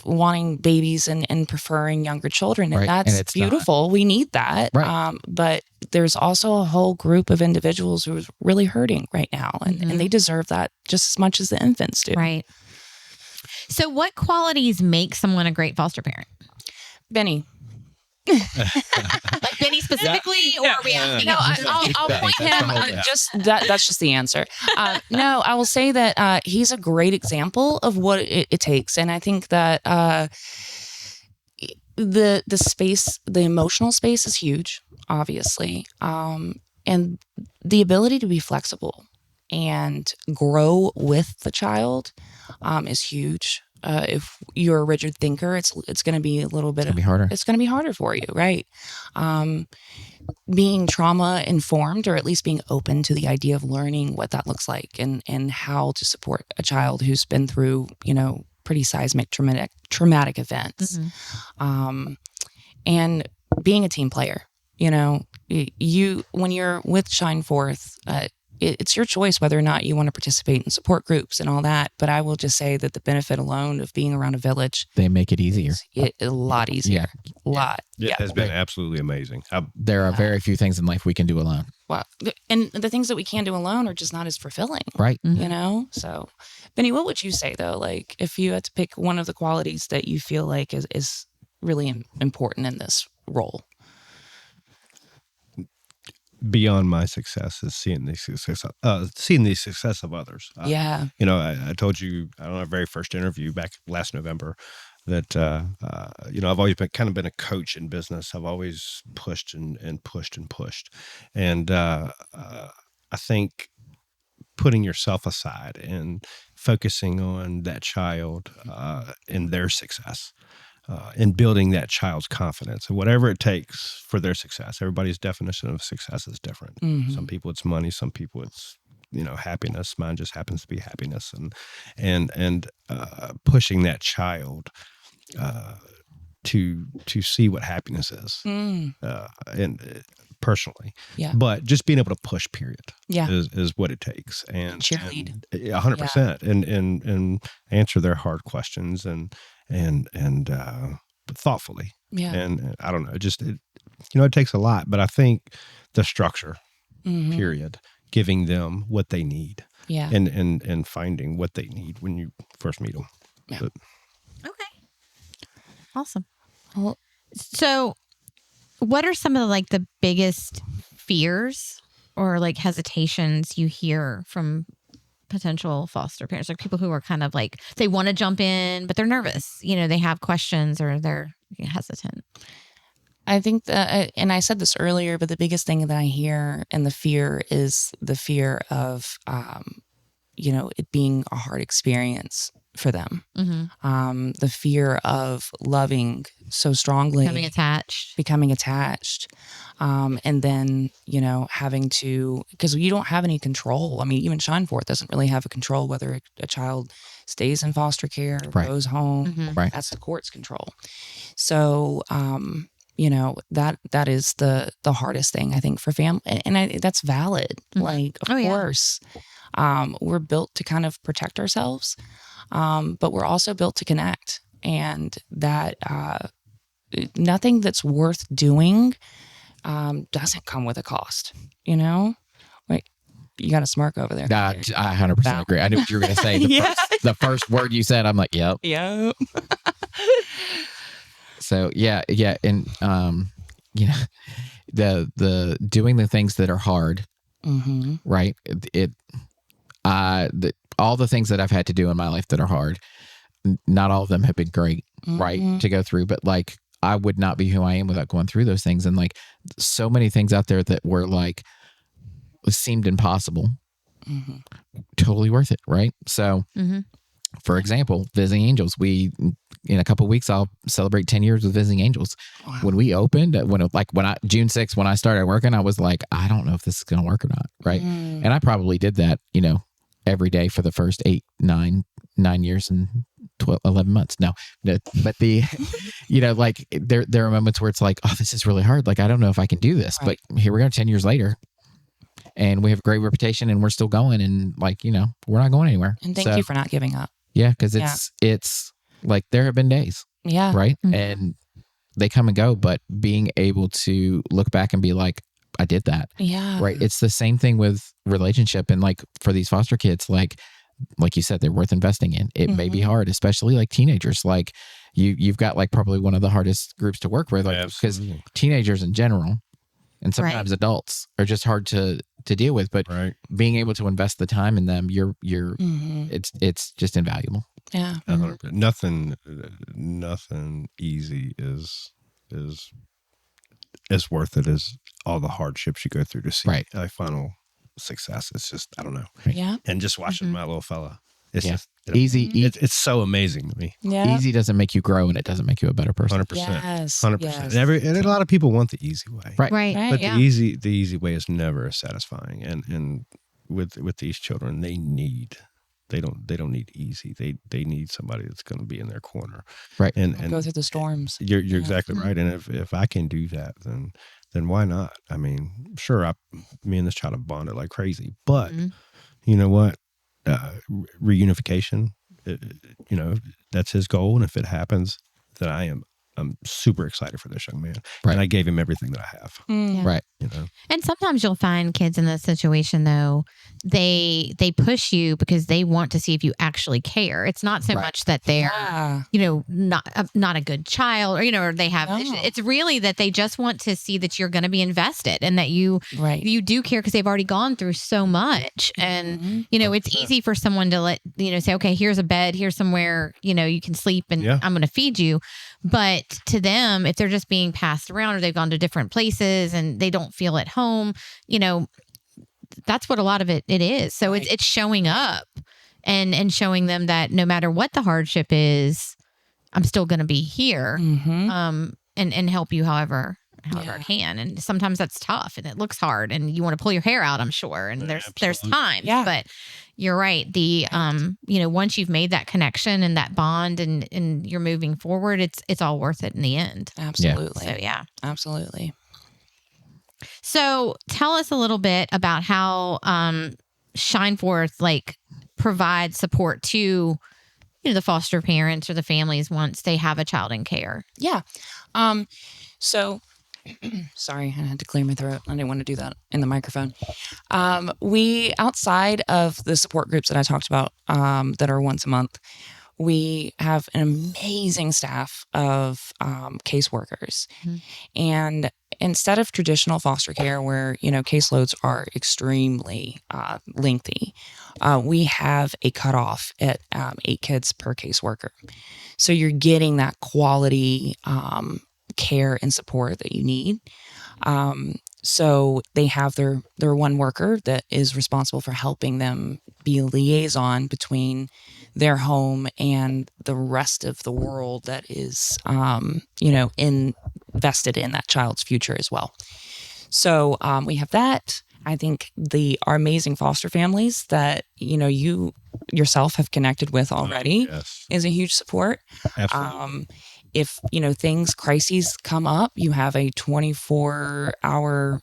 Speaker 8: wanting babies and preferring younger children. And that's
Speaker 3: and
Speaker 8: beautiful. We need that.
Speaker 3: Right.
Speaker 8: But there's also a whole group of individuals who are really hurting right now. And they deserve that just as much as the infants do.
Speaker 2: Right. So what qualities make someone a great foster parent?
Speaker 8: Benny.
Speaker 2: Like Benny specifically, or are we asking?
Speaker 8: No, I'll point him. That's just the answer. No, I will say that he's a great example of what it takes, and I think that the space, the emotional space, is huge, obviously, and the ability to be flexible and grow with the child is huge. if you're a rigid thinker, it's going to be a little bit
Speaker 3: It's gonna be harder.
Speaker 8: It's going to be harder for you, right? Being trauma informed, or at least being open to the idea of learning what that looks like and how to support a child who's been through, pretty seismic traumatic events. And being a team player, you when you're with Shineforth, it's your choice whether or not you want to participate in support groups and all that. But I will just say that the benefit alone of being around a village,
Speaker 3: They make it easier.
Speaker 8: a lot easier. A lot.
Speaker 7: It has been absolutely amazing.
Speaker 3: There are very few things in life we can do alone.
Speaker 8: Wow. And the things that we can do alone are just not as fulfilling.
Speaker 3: Right.
Speaker 8: So Benny, what would you say though? Like if you had to pick one of the qualities that you feel like is really important in this role?
Speaker 7: Beyond my success is seeing the success of others. I told you on our very first interview back last November that I've always been a coach in business. I've always pushed and pushed and pushed, and I think putting yourself aside and focusing on that child and their success. And building that child's confidence and whatever it takes for their success. Everybody's definition of success is different.
Speaker 8: Mm-hmm.
Speaker 7: Some people it's money, some people it's happiness. Mine just happens to be happiness, and pushing that child to see what happiness is, and personally, But just being able to push, period, is what it takes, and
Speaker 8: cheerlead,
Speaker 7: 100%, and answer their hard questions and thoughtfully. And I don't know, it takes a lot, but I think the structure, period, giving them what they need, and finding what they need when you first meet them.
Speaker 2: Okay. Awesome. Well, so what are some of the biggest fears or hesitations you hear from potential foster parents, like people who are kind of they want to jump in, but they're nervous, they have questions or they're hesitant?
Speaker 8: I think that, and I said this earlier, but the biggest thing that I hear and the fear is the fear of, it being a hard experience for them. The fear of loving so strongly, becoming attached. And then, having to, because you don't have any control. I mean, even Shineforth doesn't really have a control whether a child stays in foster care, or goes home. That's the court's control. So, that is the hardest thing, I think, for family. And that's valid. Of course, we're built to kind of protect ourselves, but we're also built to connect. And that nothing that's worth doing doesn't come with a cost, Wait, you got a smirk over there.
Speaker 3: I 100% agree. I knew what you were going to say. The first word you said, I'm like, yep. So yeah. And, the doing the things that are hard, right? All the things that I've had to do in my life that are hard, not all of them have been great, right? To go through, but I would not be who I am without going through those things. And so many things out there that were seemed impossible, totally worth it. Right. So for example, Visiting Angels, in a couple of weeks, I'll celebrate 10 years with Visiting Angels. Wow. When we opened, June 6th, when I started working, I was like, I don't know if this is going to work or not. Right. And I probably did that, every day for the first 9 years and 11 months. No, but the, there are moments where it's like, oh, this is really hard. I don't know if I can do this, but here we are 10 years later and we have a great reputation and we're still going and we're not going anywhere.
Speaker 8: And thank you for not giving up.
Speaker 3: Yeah. Cause it's there have been days.
Speaker 8: Yeah.
Speaker 3: Right. And they come and go, but being able to look back and be like, I did that.
Speaker 8: Yeah.
Speaker 3: Right. It's the same thing with relationship. And for these foster kids, like you said, they're worth investing in. It may be hard, especially teenagers. You've got probably one of the hardest groups to work with, because teenagers in general, and sometimes adults, are just hard to deal with. But being able to invest the time in them, it's just invaluable.
Speaker 8: Yeah.
Speaker 7: Nothing easy is as worth it as all the hardships you go through to see a final success. It's just, I don't know.
Speaker 8: Yeah.
Speaker 7: And just watching my little fella It's
Speaker 3: Yeah.
Speaker 7: just,
Speaker 3: Easy.
Speaker 7: it's so amazing to me.
Speaker 8: Yeah.
Speaker 3: Easy doesn't make you grow, and it doesn't make you a better person.
Speaker 7: 100%.
Speaker 8: Yes.
Speaker 7: 100%.
Speaker 8: Yes.
Speaker 7: And a lot of people want the easy way.
Speaker 3: Right.
Speaker 2: Right.
Speaker 8: Right.
Speaker 7: But
Speaker 2: yeah.
Speaker 7: the easy way is never as satisfying. And with these children, they don't need easy. They need somebody that's going to be in their corner.
Speaker 3: Right.
Speaker 7: And
Speaker 8: Go through the storms.
Speaker 7: you're exactly right. And if I can do that, then why not? I mean, sure, me and this child have bonded like crazy, but you know what? Reunification, that's his goal. And if it happens, then I'm super excited for this young man.
Speaker 3: Right.
Speaker 7: And I gave him everything that I have.
Speaker 2: Yeah.
Speaker 3: Right.
Speaker 2: And sometimes you'll find kids in this situation, though, they push you because they want to see if you actually care. It's not so much that they're,
Speaker 8: Yeah.
Speaker 2: not a good child, or they have.
Speaker 8: No.
Speaker 2: It's really that they just want to see that you're going to be invested and that you do care because they've already gone through so much. And it's easy for someone to say, okay, here's a bed, here's somewhere you can sleep, and I'm going to feed you. But to them, if they're just being passed around or they've gone to different places and they don't feel at home, that's what a lot of it is. So it's showing up and showing them that no matter what the hardship is, I'm still going to be here and help you however I can. And sometimes that's tough and it looks hard and you want to pull your hair out, I'm sure. And there's times, but you're right. The, once you've made that connection and that bond and you're moving forward, it's all worth it in the end.
Speaker 8: Absolutely.
Speaker 2: So, yeah.
Speaker 8: Absolutely.
Speaker 2: So tell us a little bit about how Shineforth provides support to the foster parents or the families once they have a child in care.
Speaker 8: Yeah. So sorry, I had to clear my throat. I didn't want to do that in the microphone. We, outside of the support groups that I talked about that are once a month, we have an amazing staff of caseworkers. And instead of traditional foster care where, caseloads are extremely lengthy, we have a cutoff at 8 kids per caseworker. So you're getting that quality care and support that you need. So they have their one worker that is responsible for helping them be a liaison between their home and the rest of the world that is, invested in that child's future as well. So we have that. I think our amazing foster families that, you yourself have connected with already is a huge support.
Speaker 7: Absolutely.
Speaker 8: If, crises come up, you have a 24-hour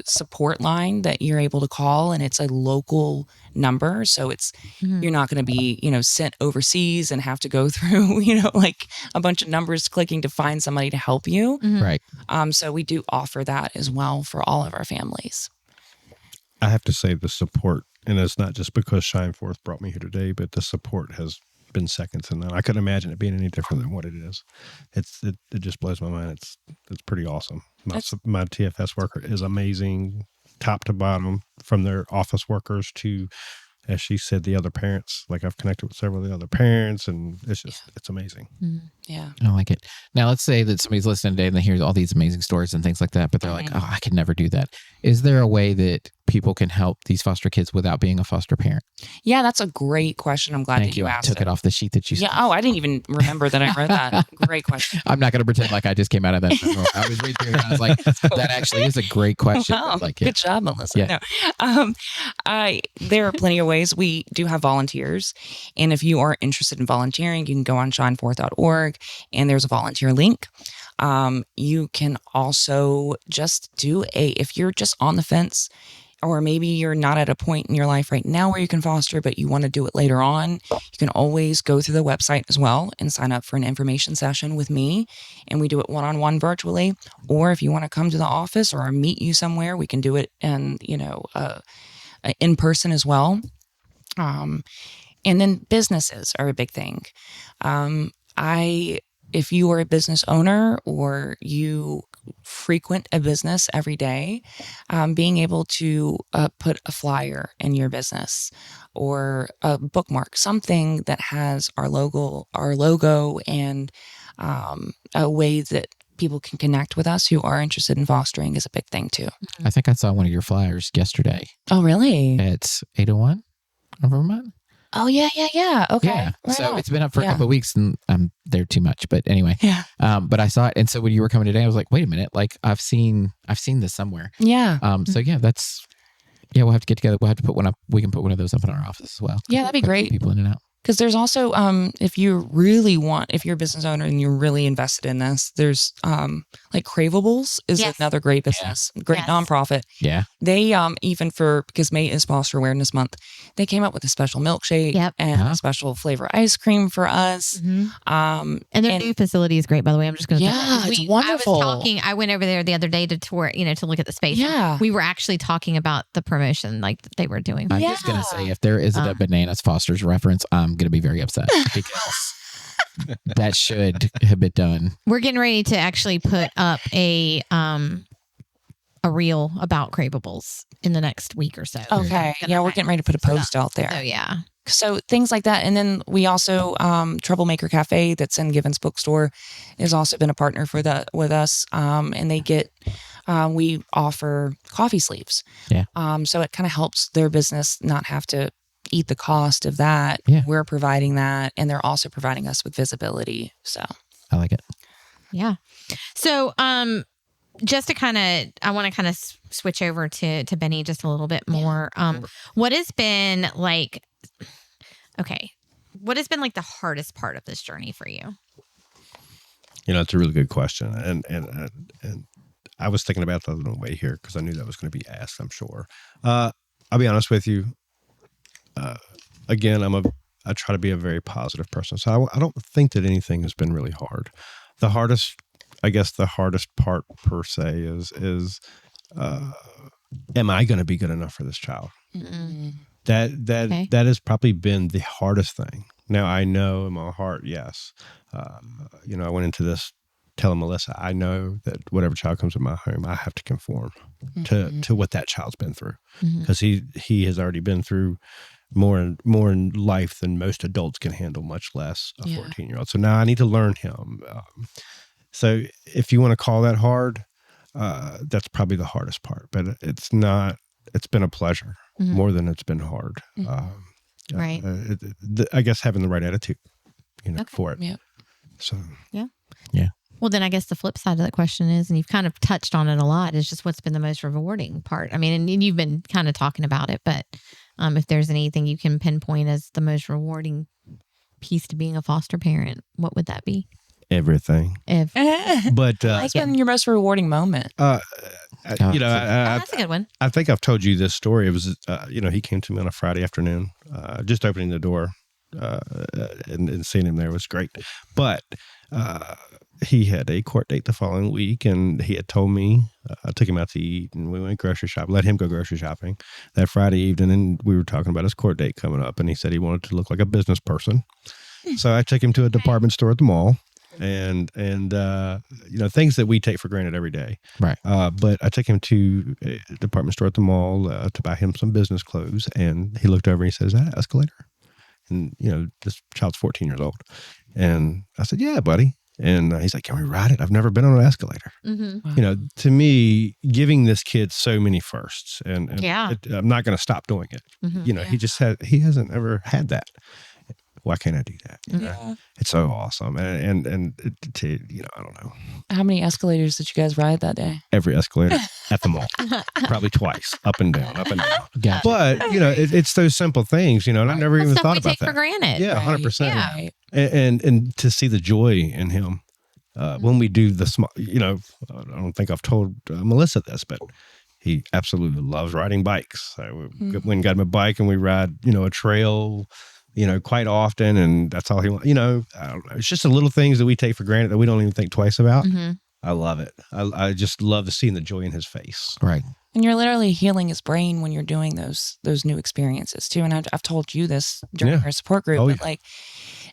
Speaker 8: support line that you're able to call, and it's a local number. So it's, you're not going to be, sent overseas and have to go through, a bunch of numbers clicking to find somebody to help you.
Speaker 3: Right.
Speaker 8: So we do offer that as well for all of our families.
Speaker 7: I have to say the support, and it's not just because Shineforth brought me here today, but the support has been second to none. I couldn't imagine it being any different than what it is. It just blows my mind. It's pretty awesome. My TFS worker is amazing, top to bottom, from their office workers to, as she said, the other parents. I've connected with several of the other parents, and it's amazing.
Speaker 8: Yeah.
Speaker 3: I like it. Now, let's say that somebody's listening today and they hear all these amazing stories and things like that, but they're like, oh, I could never do that. Is there a way that people can help these foster kids without being a foster parent?
Speaker 8: Yeah, that's a great question. I'm glad that you asked
Speaker 3: I took it off the sheet that you
Speaker 8: Yeah. Oh, I didn't even remember that I wrote that. Great question.
Speaker 3: I'm not going to pretend like I just came out of that. I was reading through it and I was like, that actually is a great question.
Speaker 8: Oh,
Speaker 3: Like,
Speaker 8: good job, Melissa.
Speaker 3: Yeah.
Speaker 8: No. There are plenty of ways. We do have volunteers. And if you are interested in volunteering, you can go on shineforth.org and there's a volunteer link. You can also just if you're just on the fence, or maybe you're not at a point in your life right now where you can foster, but you want to do it later on, you can always go through the website as well and sign up for an information session with me. And we do it one-on-one virtually. Or if you want to come to the office or meet you somewhere, we can do it in person as well. And then businesses are a big thing. If you are a business owner or you frequent a business every day, being able to put a flyer in your business or a bookmark, something that has our logo and a way that people can connect with us who are interested in fostering is a big thing too.
Speaker 3: I think I saw one of your flyers yesterday.
Speaker 8: Oh, really?
Speaker 3: It's 801 on Vermont.
Speaker 8: Oh yeah. Okay.
Speaker 3: Yeah.
Speaker 8: Right
Speaker 3: So
Speaker 8: on.
Speaker 3: it's been up for a
Speaker 8: Yeah.
Speaker 3: couple of weeks and I'm there too much. But anyway,
Speaker 8: Yeah.
Speaker 3: but I saw it. And so when you were coming today, I was like, wait a minute, like I've seen this somewhere.
Speaker 8: Yeah.
Speaker 3: So yeah, we'll have to get together. We'll have to put one up. We can put one of those up in our office as well.
Speaker 8: Yeah, that'd be
Speaker 3: Put
Speaker 8: great.
Speaker 3: People in and out.
Speaker 8: Because there's also, if you're a business owner and you're really invested in this, there's like Cravables is
Speaker 2: Yes.
Speaker 8: another great business, great
Speaker 2: Yes.
Speaker 8: nonprofit.
Speaker 3: Yeah.
Speaker 8: They because May is Foster Awareness Month, they came up with a special milkshake
Speaker 2: Yep.
Speaker 8: and
Speaker 3: Uh-huh.
Speaker 8: a special flavor ice cream for us.
Speaker 2: And their new facility is great, by the way. I'm just going to
Speaker 8: Yeah, it's wonderful.
Speaker 2: I went over there the other day to tour, to look at the space.
Speaker 8: Yeah.
Speaker 2: We were actually talking about the promotion like that they were doing.
Speaker 3: I'm just going to say, if there isn't a Bananas Foster's reference, I'm going to be very upset because that should have been done.
Speaker 2: We're getting ready to actually put up a reel about Cravables in the next week or so.
Speaker 8: Okay. Yeah, we're getting ready to put a post out there.
Speaker 2: Oh yeah.
Speaker 8: So things like that. And then we also, Troublemaker Cafe that's in Givens Bookstore has also been a partner with us. And they we offer coffee sleeves.
Speaker 3: Yeah.
Speaker 8: So it kind of helps their business not have to eat the cost of that.
Speaker 3: Yeah.
Speaker 8: We're providing that. And they're also providing us with visibility. So
Speaker 3: I like it.
Speaker 2: Yeah. So, just to I want to kind of switch over to Benny just a little bit more. What has been like the hardest part of this journey for you?
Speaker 7: It's a really good question. And I was thinking about that on the way here because I knew that was going to be asked, I'm sure. I'll be honest with you. Again, I try to be a very positive person. So I don't think that anything has been really hard. The hardest part per se is am I going to be good enough for this child?
Speaker 8: mm-hmm.
Speaker 7: That has probably been the hardest thing. Now I know in my heart, yes. I went into this telling Melissa, I know that whatever child comes in my home, I have to conform to what that child's been through, because he has already been through more in life than most adults can handle, much less a 14-year-old. So now I need to learn him. So if you want to call that hard, that's probably the hardest part. But it's not. It's been a pleasure more than it's been hard.
Speaker 2: Right.
Speaker 7: I guess having the right attitude, for it.
Speaker 8: Yeah.
Speaker 7: So.
Speaker 2: Yeah.
Speaker 3: Yeah.
Speaker 2: Well, then I guess the flip side of that question is, and you've kind of touched on it a lot, is just what's been the most rewarding part. I mean, and you've been kind of talking about it, but if there's anything you can pinpoint as the most rewarding piece to being a foster parent, what would that be?
Speaker 7: Everything. But
Speaker 8: what's been your most rewarding moment?
Speaker 2: That's a good one.
Speaker 7: I think I've told you this story. It was, he came to me on a Friday afternoon, just opening the door and seeing him there was great. But he had a court date the following week, and he had told me, I took him out to eat, and we went grocery shopping, let him go grocery shopping that Friday evening, and we were talking about his court date coming up, and he said he wanted to look like a business person. So I took him to a department store at the mall. And things that we take for granted every day.
Speaker 3: Right.
Speaker 7: But I took him to a department store at the mall to buy him some business clothes. And he looked over and he said, "Is that an escalator?" And, this child's 14 years old. And I said, "Yeah, buddy." And he's like, "Can we ride it? I've never been on an escalator."
Speaker 2: Mm-hmm.
Speaker 7: To me, giving this kid so many firsts, and I'm not going to stop doing it.
Speaker 2: Mm-hmm.
Speaker 7: He hasn't ever had that. Why can't I do that?
Speaker 8: Yeah.
Speaker 7: It's so awesome. And I don't know.
Speaker 8: How many escalators did you guys ride that day?
Speaker 7: Every escalator at the mall, probably twice, up and down.
Speaker 3: Gotcha.
Speaker 7: But, it's those simple things, and I never even thought
Speaker 2: we
Speaker 7: about
Speaker 2: take
Speaker 7: that.
Speaker 2: for granted.
Speaker 7: Yeah, 100%.
Speaker 2: Yeah.
Speaker 8: Right.
Speaker 7: And to see the joy in him when we do the small, I don't think I've told Melissa this, but he absolutely loves riding bikes. So we went and got him a bike, and we ride, a trail, quite often, and that's all he wants. I don't know. It's just the little things that we take for granted that we don't even think twice about.
Speaker 2: Mm-hmm.
Speaker 7: I love it. I just love seeing the joy in his face.
Speaker 3: Right.
Speaker 8: And you're literally healing his brain when you're doing those new experiences too. And I've told you this during our support group, but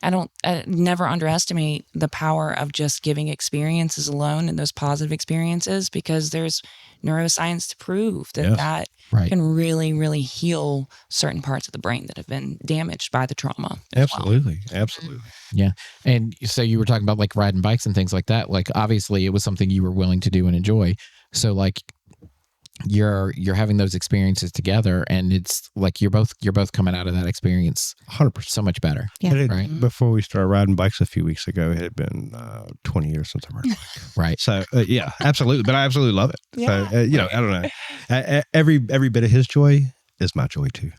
Speaker 8: I never underestimate the power of just giving experiences alone and those positive experiences, because there's neuroscience to prove that can really, really heal certain parts of the brain that have been damaged by the trauma.
Speaker 7: Absolutely. Absolutely.
Speaker 3: Yeah. And so you were talking about like riding bikes and things like that. Like obviously it was something you were willing to do and enjoy. So like, you're having those experiences together, and it's like you're both coming out of that experience
Speaker 7: 100%.
Speaker 3: so much better.
Speaker 2: Yeah.
Speaker 3: Right.
Speaker 7: Before we started riding bikes a few weeks ago, it had been 20 years since I rode a bike.
Speaker 3: Right.
Speaker 7: So yeah, absolutely. But I absolutely love it.
Speaker 8: Yeah.
Speaker 7: So I don't know. Every bit of his joy is my joy too.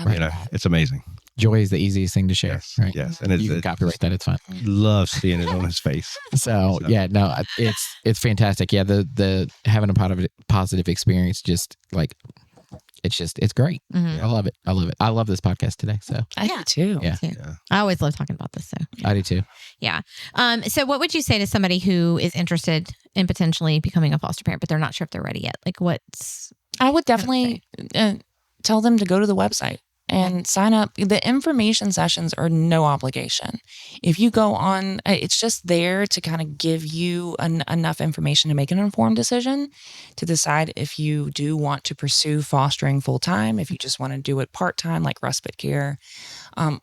Speaker 3: Right.
Speaker 7: It's amazing.
Speaker 3: Joy is the easiest thing to share.
Speaker 7: Yes.
Speaker 3: Right.
Speaker 7: Yes. And
Speaker 3: You can copyright that. It's fine.
Speaker 7: Love seeing it on his face.
Speaker 3: So yeah, no, it's fantastic. Yeah, the having a positive experience, just like it's great.
Speaker 2: Mhm.
Speaker 3: I love it. I love this podcast today. So
Speaker 8: I do too.
Speaker 3: Yeah.
Speaker 2: Too. I always love talking about this. So
Speaker 3: I do too.
Speaker 2: yeah. So what would you say to somebody who is interested in potentially becoming a foster parent, but they're not sure if they're ready yet? Like what's
Speaker 8: I would definitely tell them to go to the website and sign up. The information sessions are no obligation. If you go on, it's just there to kind of give you enough information to make an informed decision to decide if you do want to pursue fostering full time, if you just want to do it part time, like respite care,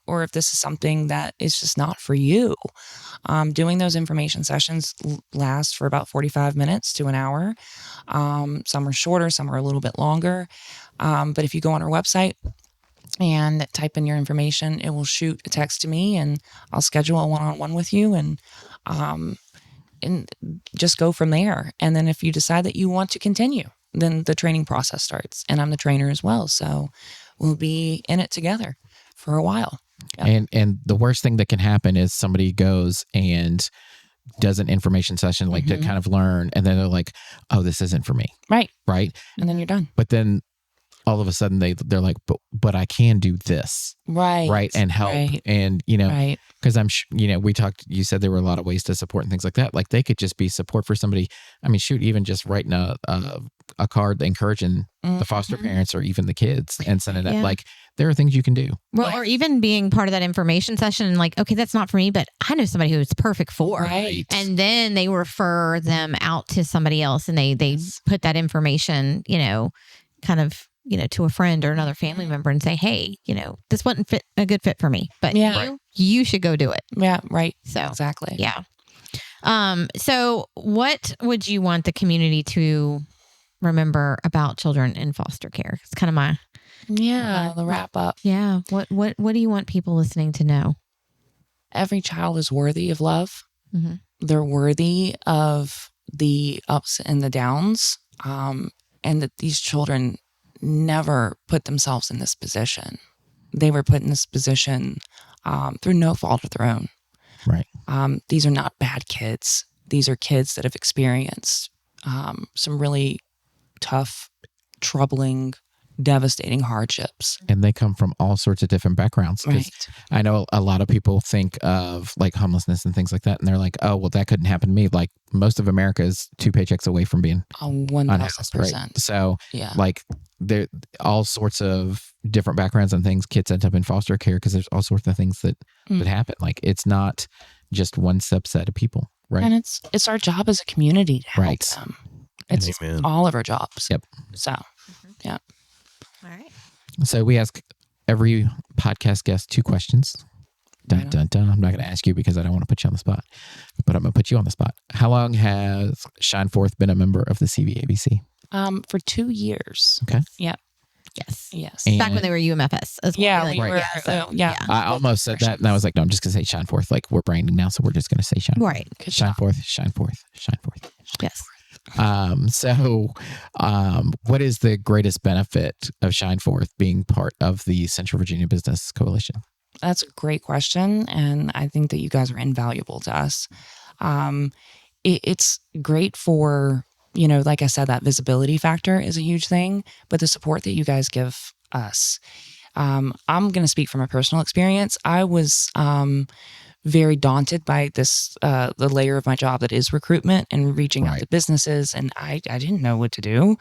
Speaker 8: or if this is something that is just not for you. Doing those information sessions last for about 45 minutes to an hour. Some are shorter, some are a little bit longer. But if you go on our website and type in your information, it will shoot a text to me and I'll schedule a one-on-one with you and just go from there. And then if you decide that you want to continue, then the training process starts. And I'm the trainer as well. So we'll be in it together for a while. Yep.
Speaker 3: And the worst thing that can happen is somebody goes and does an information session like to kind of learn, and then they're like, oh, this isn't for me.
Speaker 8: Right.
Speaker 3: Right.
Speaker 8: And then you're done.
Speaker 3: But then all of a sudden they're like, but I can do this.
Speaker 8: Right.
Speaker 3: Right. And help.
Speaker 8: Right.
Speaker 3: And,
Speaker 8: Right.
Speaker 3: because we talked, you said there were a lot of ways to support and things like that. Like they could just be support for somebody. I mean, shoot, even just writing a card encouraging the foster parents or even the kids and sending it. Like there are things you can do.
Speaker 2: well, or even being part of that information session and like, okay, that's not for me, but I know somebody who it's perfect for.
Speaker 8: Right.
Speaker 2: And then they refer them out to somebody else and they put that information, kind of, to a friend or another family member and say, hey, this wasn't a good fit for me, but you should go do it.
Speaker 8: Yeah. Right.
Speaker 2: So
Speaker 8: Exactly.
Speaker 2: yeah. So what would you want the community to remember about children in foster care? It's kind of
Speaker 8: the wrap up.
Speaker 2: yeah. What do you want people listening to know?
Speaker 8: Every child is worthy of love.
Speaker 2: Mm-hmm.
Speaker 8: They're worthy of the ups and the downs. And that these children never put themselves in this position. They were put in this position through no fault of their own.
Speaker 3: Right.
Speaker 8: These are not bad kids. These are kids that have experienced some really tough, troubling, devastating hardships.
Speaker 3: And they come from all sorts of different backgrounds.
Speaker 8: Right.
Speaker 3: I know a lot of people think of like homelessness and things like that. And they're like, oh, well, that couldn't happen to me. Like most of America is 2 paychecks away from being
Speaker 8: 1,000%.
Speaker 3: right? So
Speaker 8: Yeah.
Speaker 3: like there all sorts of different backgrounds and things. Kids end up in foster care because there's all sorts of things that happen. Like it's not just one subset of people. Right.
Speaker 8: And it's our job as a community to help
Speaker 3: Right.
Speaker 8: them. It's
Speaker 7: Amen.
Speaker 8: all of our jobs.
Speaker 3: Yep.
Speaker 8: So, yeah.
Speaker 2: All right.
Speaker 3: So we ask every podcast guest 2 questions. Dun,
Speaker 8: Right
Speaker 3: dun, dun. I'm not going to ask you because I don't want to put you on the spot, but I'm going to put you on the spot. How long has Shineforth been a member of the CVABC?
Speaker 8: For 2 years.
Speaker 3: Okay.
Speaker 8: Yep.
Speaker 2: Yes.
Speaker 8: Yes.
Speaker 3: And-
Speaker 2: Back when they were UMFS as well.
Speaker 8: Yeah,
Speaker 2: Like,
Speaker 8: we were.
Speaker 2: so,
Speaker 8: Yeah.
Speaker 3: I almost said that, and I was like, no, I'm just going to say Shineforth. Like we're branding now, so we're just going to say Shineforth.
Speaker 2: Right.
Speaker 8: Good job.
Speaker 3: Shineforth.
Speaker 2: Yes.
Speaker 3: What is the greatest benefit of Shineforth being part of the Central Virginia Business Coalition?
Speaker 8: That's a great question. And I think that you guys are invaluable to us. It's great for, like I said, that visibility factor is a huge thing, but the support that you guys give us. I'm going to speak from a personal experience. I was very daunted by this, the layer of my job that is recruitment and reaching out
Speaker 3: Right.
Speaker 8: to businesses. And I didn't know what to do.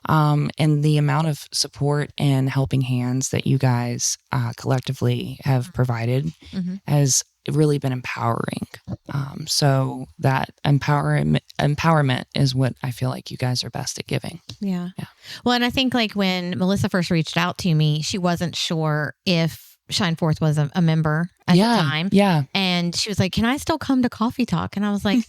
Speaker 8: And the amount of support and helping hands that you guys collectively have provided
Speaker 2: Mhm.
Speaker 8: has really been empowering. So that empowerment is what I feel like you guys are best at giving.
Speaker 2: Yeah.
Speaker 8: Yeah.
Speaker 2: Well, and I think like when Melissa first reached out to me, she wasn't sure if Shineforth was a member at the time.
Speaker 8: Yeah.
Speaker 2: And she was like, "Can I still come to Coffee Talk?" And I was like,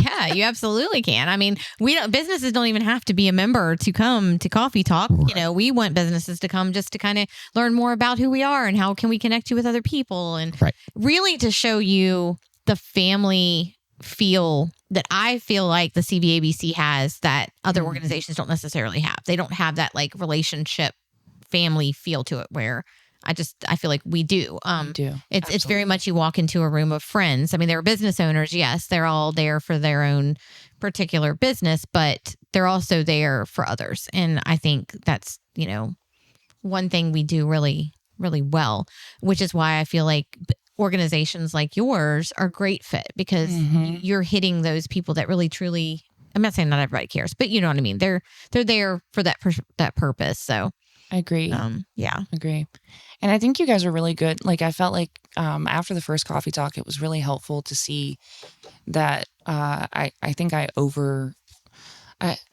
Speaker 2: "Yeah, you absolutely can." I mean, businesses don't even have to be a member to come to Coffee Talk.
Speaker 3: Right.
Speaker 2: You know, we want businesses to come just to kind of learn more about who we are and how can we connect you with other people, and really to show you the family feel that I feel like the CVABC has that other organizations don't necessarily have. They don't have that like relationship family feel to it where I feel like we do. It's very much you walk into a room of friends. I mean, they're business owners. Yes, they're all there for their own particular business, but they're also there for others. And I think that's, you know, one thing we do really, really well, which is why I feel like organizations like yours are a great fit because you're hitting those people that really, truly, I'm not saying not everybody cares, but you know what I mean? They're there for that purpose. So
Speaker 8: I agree. Agree. And I think you guys are really good. Like I felt like after the first Coffee Talk, it was really helpful to see that I think I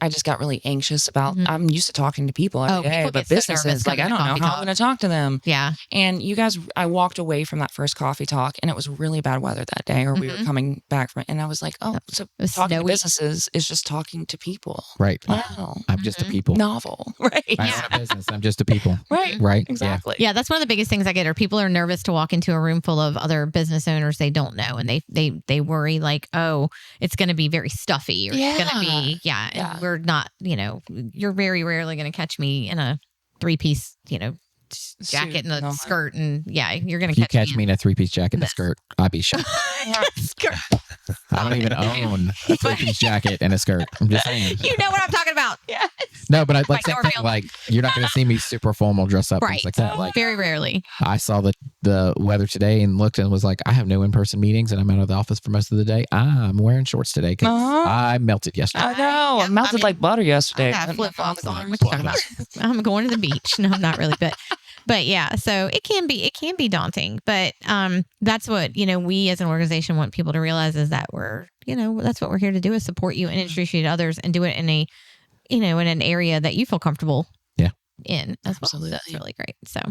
Speaker 8: just got really anxious about, I'm used to talking to people every day, but businesses, like, I don't know how I'm going to talk to them.
Speaker 2: Yeah.
Speaker 8: And you guys, I walked away from that first Coffee Talk and it was really bad weather that day, or we were coming back from it. And I was like, oh, so talking to businesses is just talking to people.
Speaker 3: Right.
Speaker 8: Wow.
Speaker 3: I'm just a people.
Speaker 8: Novel. Right.
Speaker 3: I'm not a business. I'm just a people.
Speaker 8: Right.
Speaker 3: Right.
Speaker 8: Exactly.
Speaker 2: Yeah. That's one of the biggest things I get are people are nervous to walk into a room full of other business owners they don't know. And they worry like, oh, it's going to be very stuffy or it's going to be, and we're not, you know, you're very rarely going to catch me in a 3-piece, you know, jacket and a skirt. And you're going to
Speaker 3: catch me in a 3-piece jacket and a skirt. I'd be shocked. I don't even own a 3-piece jacket and a skirt. I'm just saying.
Speaker 2: You know what I'm talking about. Yes.
Speaker 3: No, but I'd like to think like you're not going to see me super formal dress up things like that. Like
Speaker 2: very rarely.
Speaker 3: I saw the weather today and looked and was like, I have no in-person meetings and I'm out of the office for most of the day. I'm wearing shorts today because I melted yesterday.
Speaker 8: I know. I melted like butter yesterday.
Speaker 2: I got flip-flops on. What you talking about? I'm going to the beach. No, I'm not really, but yeah, so it can be daunting, but that's what, you know, we as an organization want people to realize is that we're, you know, that's what we're here to do is support you and introduce you to others and do it in a, you know, in an area that you feel comfortable in as well. So that's really great. So,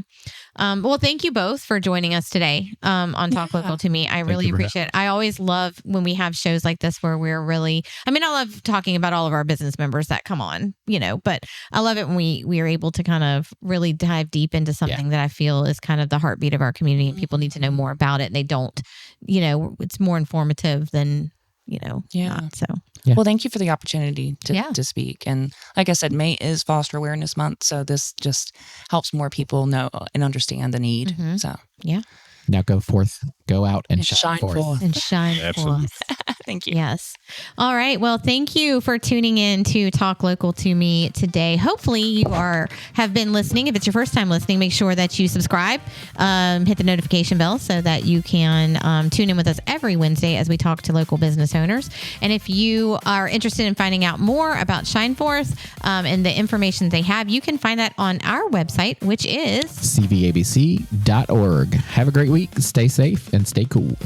Speaker 2: well, thank you both for joining us today on Talk Local to Me. I really appreciate it. I always love when we have shows like this where we're really, I mean, I love talking about all of our business members that come on, you know, but I love it when we are able to kind of really dive deep into something that I feel is kind of the heartbeat of our community and people need to know more about it. And they don't, you know, it's more informative than, you know, so.
Speaker 8: Well, thank you for the opportunity to speak. And like I said, May is Foster Awareness Month. So this just helps more people know and understand the need. So,
Speaker 3: Now go out and shine forth.
Speaker 2: And shine forth.
Speaker 8: Thank you.
Speaker 2: Yes. All right. Well, thank you for tuning in to Talk Local to Me today. Hopefully you have been listening. If it's your first time listening, make sure that you subscribe, hit the notification bell so that you can tune in with us every Wednesday as we talk to local business owners. And if you are interested in finding out more about Shineforth and the information they have, you can find that on our website, which is
Speaker 3: cvabc.org. Have a great week. Stay safe and stay cool.